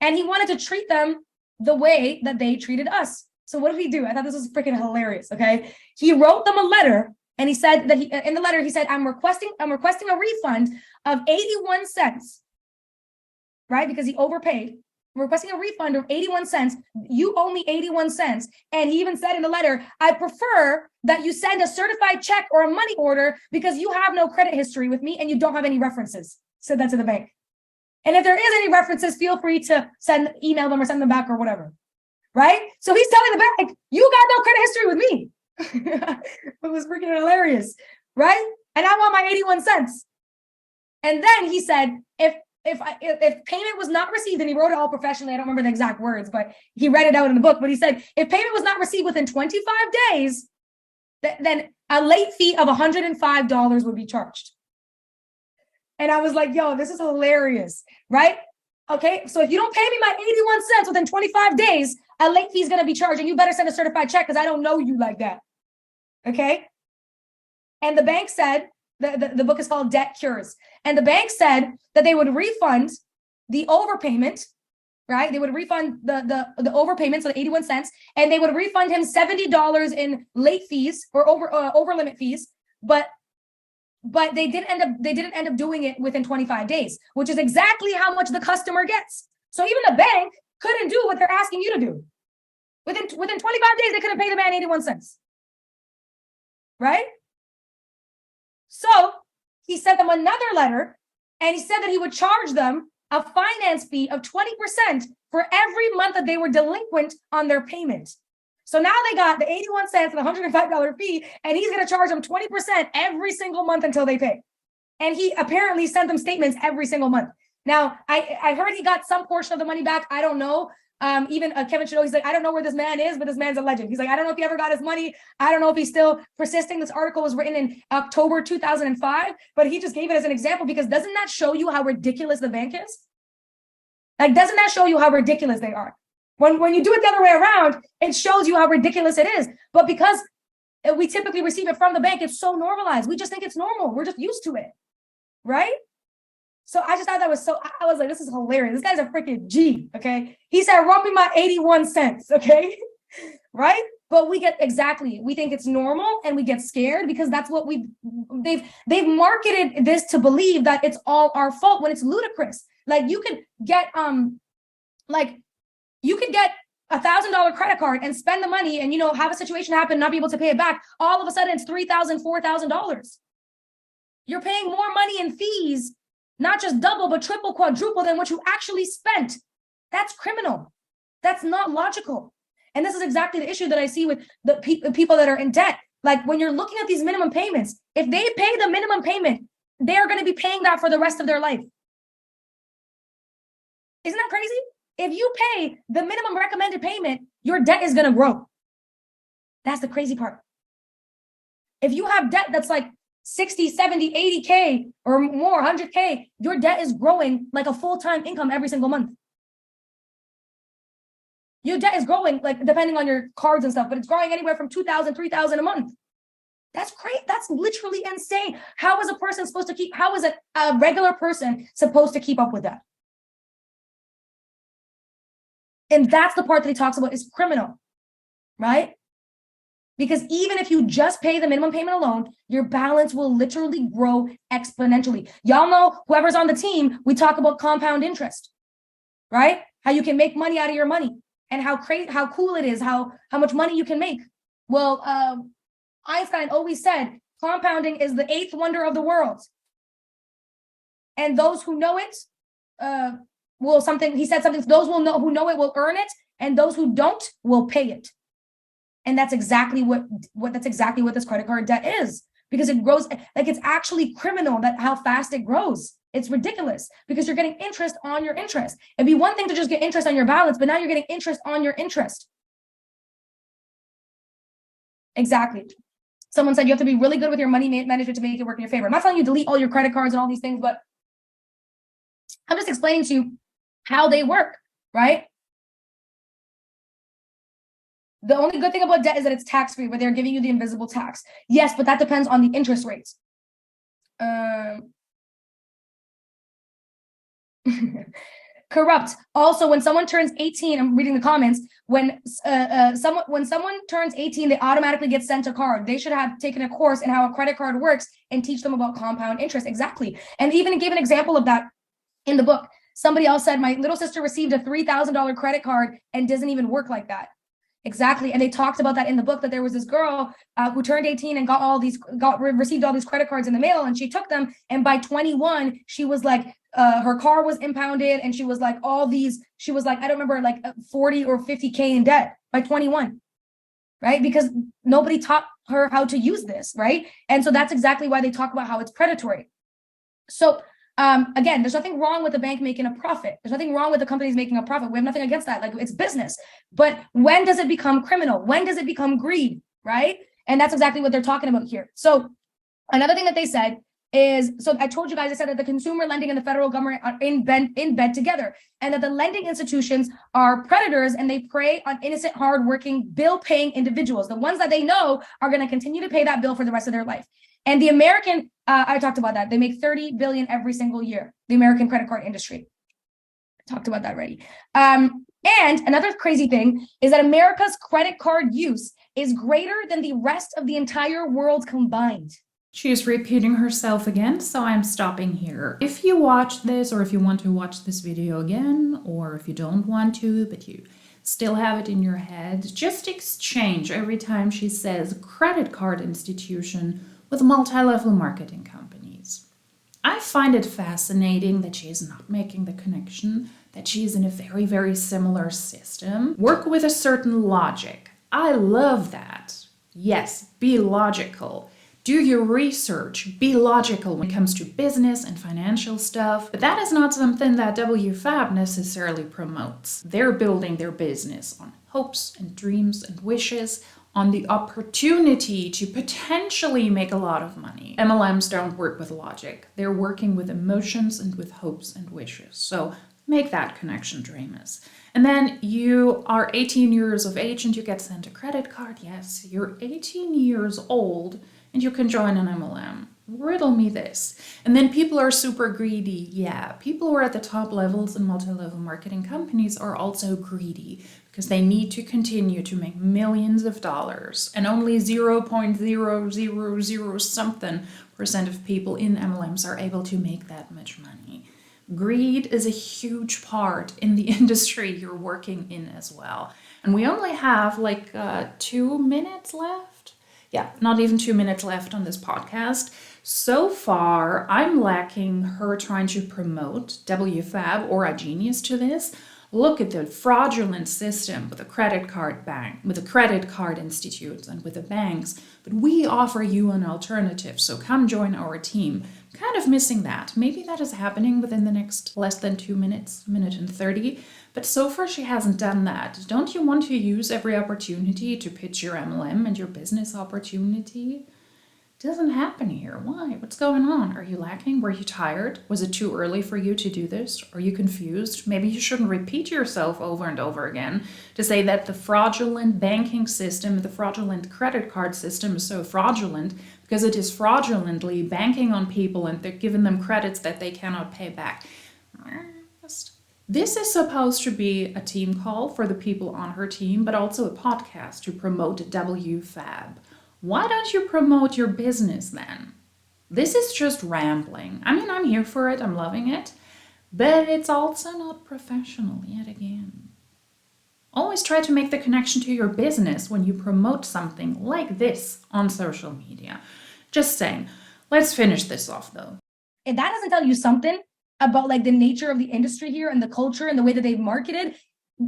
[SPEAKER 2] And he wanted to treat them the way that they treated us. So what did he do? I thought this was freaking hilarious, okay? He wrote them a letter, and he said that in the letter, he said, I'm requesting a refund of 81 cents, right? Because he overpaid. I'm requesting a refund of 81 cents. You owe me 81 cents. And he even said in the letter, I prefer that you send a certified check or a money order because you have no credit history with me and you don't have any references. Said that to the bank. And if there is any references, feel free to email them or send them back or whatever, right? So he's telling the bank, you got no credit history with me. It was freaking hilarious, right? And I want my 81 cents. And then he said, if payment was not received, and he wrote it all professionally, I don't remember the exact words, but he read it out in the book, but he said, if payment was not received within 25 days, then a late fee of $105 would be charged. And I was like, yo, this is hilarious, right? Okay, so if you don't pay me my 81 cents within 25 days, a late fee is going to be charged, and you better send a certified check because I don't know you like that. Okay? And the bank said, the book is called Debt Cures. And the bank said that they would refund the overpayment, right? They would refund the overpayment, so the 81 cents, and they would refund him $70 in late fees or over limit fees, but they didn't end up doing it within 25 days, which is exactly how much the customer gets. So even the bank couldn't do what they're asking you to do. Within 25 days, they couldn't pay the man 81 cents. Right? So he sent them another letter, and he said that he would charge them a finance fee of 20% for every month that they were delinquent on their payment. So now they got the 81 cents and the $105 fee, and he's going to charge them 20% every single month until they pay. And he apparently sent them statements every single month. Now, I heard he got some portion of the money back. I don't know. Even Kevin Trudeau, he's like, I don't know where this man is, but this man's a legend. He's like, I don't know if he ever got his money. I don't know if he's still persisting. This article was written in October 2005, but he just gave it as an example because doesn't that show you how ridiculous the bank is? Like, doesn't that show you how ridiculous they are? When you do it the other way around, it shows you how ridiculous it is. But because we typically receive it from the bank, it's so normalized. We just think it's normal. We're just used to it, right? So I just thought that was I was like, this is hilarious. This guy's a freaking G, okay? He said, run me my 81 cents, okay? Right? But we think it's normal and we get scared because that's what they've marketed this to believe that it's all our fault when it's ludicrous. Like you could get $1,000 credit card and spend the money and, have a situation happen, not be able to pay it back. All of a sudden it's $3,000, $4,000. You're paying more money in fees, not just double, but triple, quadruple than what you actually spent. That's criminal. That's not logical. And this is exactly the issue that I see with the people that are in debt. Like when you're looking at these minimum payments, if they pay the minimum payment, they're going to be paying that for the rest of their life. Isn't that crazy? If you pay the minimum recommended payment, your debt is going to grow. That's the crazy part. If you have debt that's like 60, 70, 80K or more, 100K, your debt is growing like a full-time income every single month. Your debt is growing, like depending on your cards and stuff, but it's growing anywhere from 2,000, 3,000 a month. That's great. That's literally insane. How is a regular person supposed to keep up with that? And that's the part that he talks about is criminal, right? Because even if you just pay the minimum payment alone, your balance will literally grow exponentially. Y'all know, whoever's on the team, we talk about compound interest, right? How you can make money out of your money and how cool it is, how much money you can make. Well, Einstein always said, compounding is the eighth wonder of the world. And those who know it, those who know it will earn it, and those who don't will pay it. And that's exactly what this credit card debt is, because it grows. Like, it's actually criminal how fast it grows. It's ridiculous because you're getting interest on your interest. It'd be one thing to just get interest on your balance, but now you're getting interest on your interest. Exactly. Someone said you have to be really good with your money management to make it work in your favor. I'm not telling you delete all your credit cards and all these things, but I'm just explaining to you how they work, right? The only good thing about debt is that it's tax-free, but they're giving you the invisible tax. Yes, but that depends on the interest rates. Corrupt. Also, when someone turns 18, I'm reading the comments. When someone turns 18, they automatically get sent a card. They should have taken a course in how a credit card works and teach them about compound interest. Exactly. And even gave an example of that in the book. Somebody else said, my little sister received a $3,000 credit card and doesn't even work like that. Exactly. And they talked about that in the book, that there was this girl who turned 18 and received all these credit cards in the mail, and she took them. And by 21, she was like, her car was impounded, and she was like, I don't remember, like 40 or 50K in debt by 21, right? Because nobody taught her how to use this, right? And so that's exactly why they talk about how it's predatory. So again, there's nothing wrong with the bank making a profit. There's nothing wrong with the companies making a profit. We have nothing against that. Like, it's business. But when does it become criminal? When does it become greed, right? And that's exactly what they're talking about here. So another thing that they said is, so I told you guys, I said that the consumer lending and the federal government are in bed together, and that the lending institutions are predators, and they prey on innocent, hardworking, bill-paying individuals, the ones that they know are going to continue to pay that bill for the rest of their life. And the American, I talked about that. They make $30 billion every single year, the American credit card industry. I talked about that already. And another crazy thing is that America's credit card use is greater than the rest of the entire world combined.
[SPEAKER 1] She is repeating herself again, so I'm stopping here. If you watch this, or if you want to watch this video again, or if you don't want to, but you still have it in your head, just exchange every time she says credit card institution with multi-level marketing companies. I find it fascinating that she is not making the connection, that she is in a very, very similar system. Work with a certain logic. I love that. Yes, be logical. Do your research. Be logical when it comes to business and financial stuff. But that is not something that WFABB necessarily promotes. They're building their business on hopes and dreams and wishes, on the opportunity to potentially make a lot of money. MLMs don't work with logic. They're working with emotions and with hopes and wishes. So make that connection, Draymus. And then you are 18 years of age and you get sent a credit card. Yes, you're 18 years old and you can join an MLM. Riddle me this. And then people are super greedy. Yeah, people who are at the top levels in multi-level marketing companies are also greedy because they need to continue to make millions of dollars, and only 0.000 something % of people in MLMs are able to make that much money. Greed is a huge part in the industry you're working in as well. And we only have like 2 minutes left. Yeah, not even 2 minutes left on this podcast. So far, I'm lacking her trying to promote WFABB or a genius to this. Look at the fraudulent system with the credit card bank, with the credit card institutes and with the banks. But we offer you an alternative, so come join our team. Kind of missing that. Maybe that is happening within the next less than 2 minutes, minute and 30. But so far she hasn't done that. Don't you want to use every opportunity to pitch your MLM and your business opportunity? Doesn't happen here. Why? What's going on? Are you lacking? Were you tired? Was it too early for you to do this? Are you confused? Maybe you shouldn't repeat yourself over and over again to say that the fraudulent banking system, the fraudulent credit card system is so fraudulent because it is fraudulently banking on people and they're giving them credits that they cannot pay back. This is supposed to be a team call for the people on her team, but also a podcast to promote WFABB. Why don't you promote your business then? This is just rambling. I mean, I'm here for it. I'm loving it. But it's also not professional yet again. Always try to make the connection to your business when you promote something like this on social media. Just saying. Let's finish this off though.
[SPEAKER 2] If that doesn't tell you something about like the nature of the industry here and the culture and the way that they've marketed,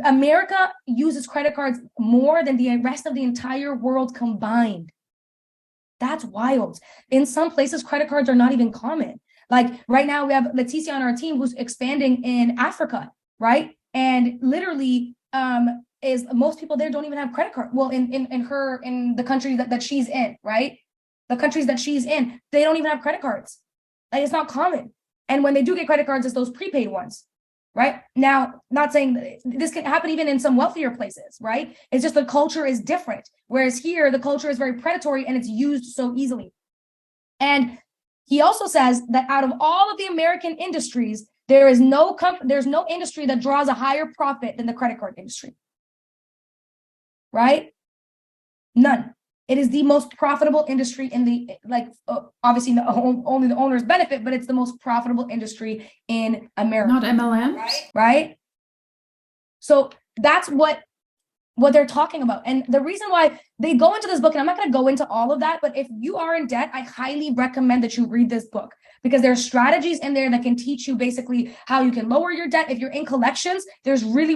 [SPEAKER 2] America uses credit cards more than the rest of the entire world combined. That's wild. In some places, credit cards are not even common. Like right now we have Leticia on our team who's expanding in Africa, right? And literally, is most people there don't even have credit card. Well, in the country that she's in, right? The countries that she's in, they don't even have credit cards. Like it's not common. And when they do get credit cards, it's those prepaid ones, right? Now, not saying this can happen even in some wealthier places, right? It's just the culture is different. Whereas here, the culture is very predatory and it's used so easily. And he also says that out of all of the American industries, there's no industry that draws a higher profit than the credit card industry, right? None. It is the most profitable industry in the, obviously only the owners benefit, but it's the most profitable industry in America.
[SPEAKER 1] Not MLM,
[SPEAKER 2] right? So that's what they're talking about. And the reason why they go into this book, and I'm not going to go into all of that, but if you are in debt, I highly recommend that you read this book, because there's strategies in there that can teach you basically how you can lower your debt. If you're in collections, there's really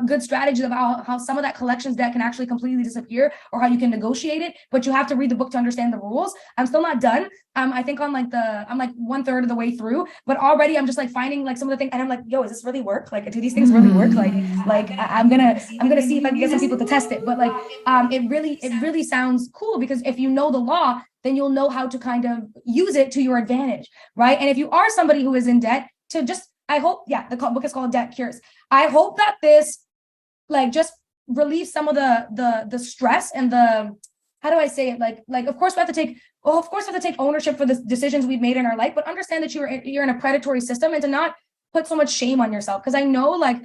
[SPEAKER 2] good strategies about how some of that collections debt can actually completely disappear, or how you can negotiate it, but you have to read the book to understand the rules. I'm still not done. I think I'm like 1/3 of the way through, but already I'm just like finding like some of the things, and I'm like, yo, does this really work? Like, do these things really work? I'm gonna see if I can get some people to test it. But it really sounds cool, because if you know the law, then you'll know how to kind of use it to your advantage, right? And if you are somebody who is in debt, I hope, the book is called Debt Cures. I hope that this just relieves some of the stress and the, how do I say it? Of course we have to take ownership for the decisions we've made in our life, but understand that you're in a predatory system, and to not put so much shame on yourself. Because I know like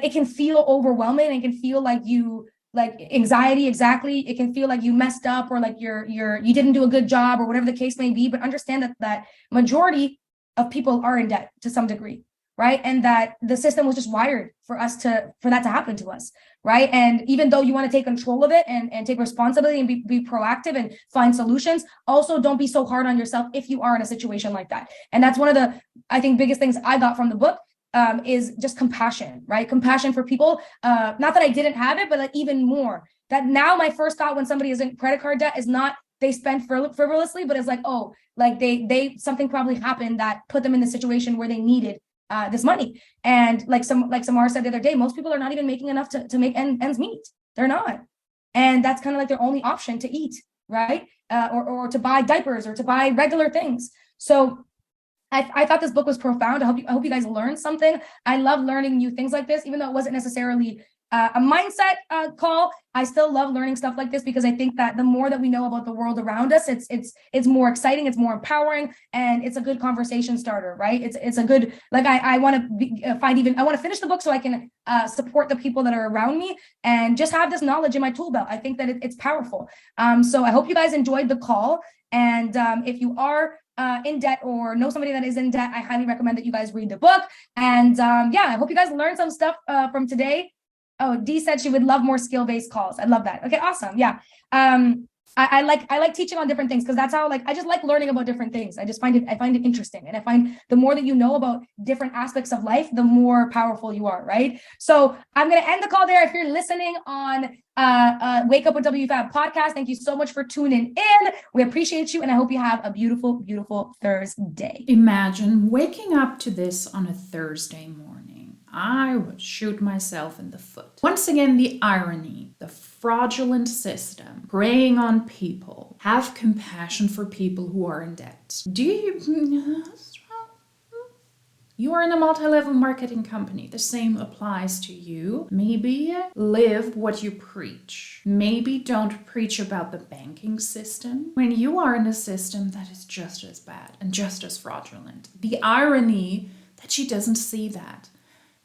[SPEAKER 2] it can feel overwhelming, and it can feel like you anxiety. Exactly. It can feel like you messed up, or like you didn't do a good job, or whatever the case may be. But understand that majority of people are in debt to some degree, right? And that the system was just wired for that to happen to us, right? And even though you want to take control of it and take responsibility and be proactive and find solutions, also don't be so hard on yourself if you are in a situation like that. And that's one of the, I think, biggest things I got from the book. Is just compassion, right? Compassion for people. Not that I didn't have it, but even more. That now my first thought when somebody is in credit card debt is not they spend frivolously, but it's like, oh, like they something probably happened that put them in the situation where they needed this money. And like Samara said the other day, most people are not even making enough to make ends meet. They're not. And that's kind of like their only option to eat, right? Or to buy diapers, or to buy regular things. So I thought this book was profound. I hope you guys learned something. I love learning new things like this, even though it wasn't necessarily a mindset call. I still love learning stuff like this, because I think that the more that we know about the world around us, it's more exciting, it's more empowering, and it's a good conversation starter, right? It's a good, I want to finish the book so I can support the people that are around me and just have this knowledge in my tool belt. I think that it's powerful. So I hope you guys enjoyed the call. And if you are in debt or know somebody that is in debt, I highly recommend that you guys read the book. And I hope you guys learned some stuff from today. Oh, Dee said she would love more skill-based calls. I love that. Okay, awesome. Yeah. I like teaching on different things, because that's how I just like learning about different things. I find it interesting. And I find the more that you know about different aspects of life, the more powerful you are, right? So I'm going to end the call there. If you're listening on Wake Up With WFABB podcast, thank you so much for tuning in. We appreciate you, and I hope you have a beautiful, beautiful Thursday.
[SPEAKER 1] Imagine waking up to this on a Thursday morning. I would shoot myself in the foot. Once again, the irony, the fraudulent system preying on people. Have compassion for people who are in debt. You are in a multi-level marketing company. The same applies to you. Maybe live what you preach. Maybe don't preach about the banking system when you are in a system that is just as bad and just as fraudulent. The irony that she doesn't see that.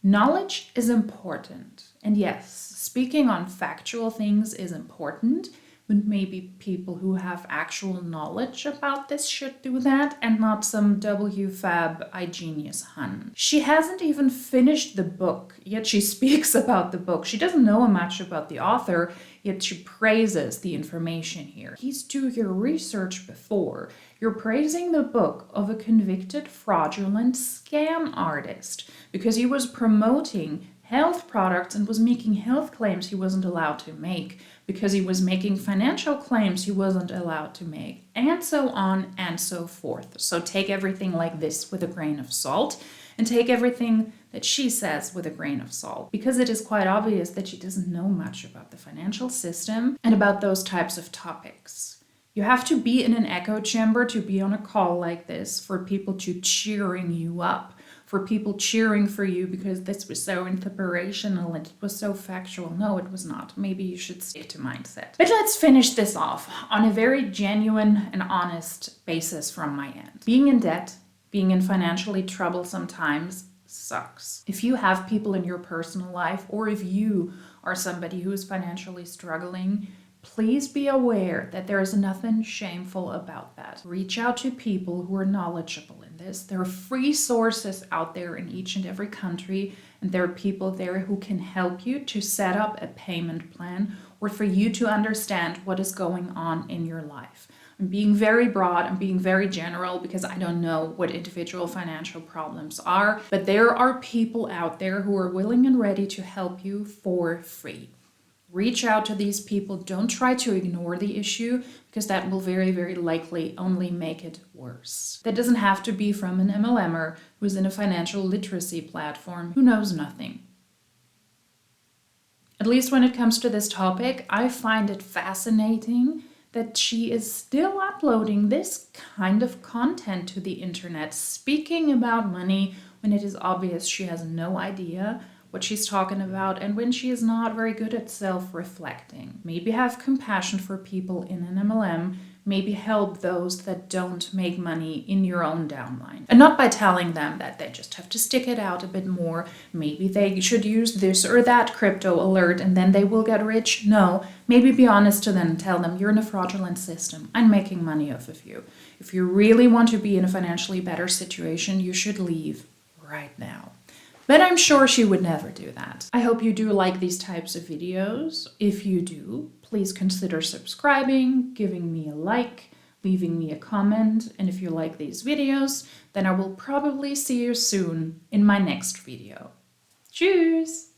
[SPEAKER 1] Knowledge is important. And yes, speaking on factual things is important, but maybe people who have actual knowledge about this should do that, and not some WFABB iGenius hun. She hasn't even finished the book, yet she speaks about the book. She doesn't know much about the author, yet she praises the information here. Please do your research before. You're praising the book of a convicted fraudulent scam artist because he was promoting health products and was making health claims he wasn't allowed to make because he was making financial claims he wasn't allowed to make, and so on and so forth. So take everything like this with a grain of salt, and take everything that she says with a grain of salt, because it is quite obvious that she doesn't know much about the financial system and about those types of topics. You have to be in an echo chamber to be on a call like this for people to cheering you up, for people cheering for you because this was so inspirational and it was so factual. No, it was not. Maybe you should stick to mindset. But let's finish this off on a very genuine and honest basis from my end. Being in debt, being in financially troublesome times sucks. If you have people in your personal life, or if you are somebody who is financially struggling, please be aware that there is nothing shameful about that. Reach out to people who are knowledgeable in this. There are free sources out there in each and every country, and there are people there who can help you to set up a payment plan or for you to understand what is going on in your life. I'm being very broad, I'm being very general because I don't know what individual financial problems are, but there are people out there who are willing and ready to help you for free. Reach out to these people. Don't try to ignore the issue because that will very, very likely only make it worse. That doesn't have to be from an MLMer who's in a financial literacy platform who knows nothing. At least when it comes to this topic, I find it fascinating that she is still uploading this kind of content to the internet, speaking about money when it is obvious she has no idea what she's talking about, and when she is not very good at self-reflecting. Maybe have compassion for people in an MLM, maybe help those that don't make money in your own downline. And not by telling them that they just have to stick it out a bit more, maybe they should use this or that crypto alert and then they will get rich. No, maybe be honest to them and tell them you're in a fraudulent system. I'm making money off of you. If you really want to be in a financially better situation, you should leave right now. But I'm sure she would never do that. I hope you do like these types of videos. If you do, please consider subscribing, giving me a like, leaving me a comment. And if you like these videos, then I will probably see you soon in my next video. Tschüss!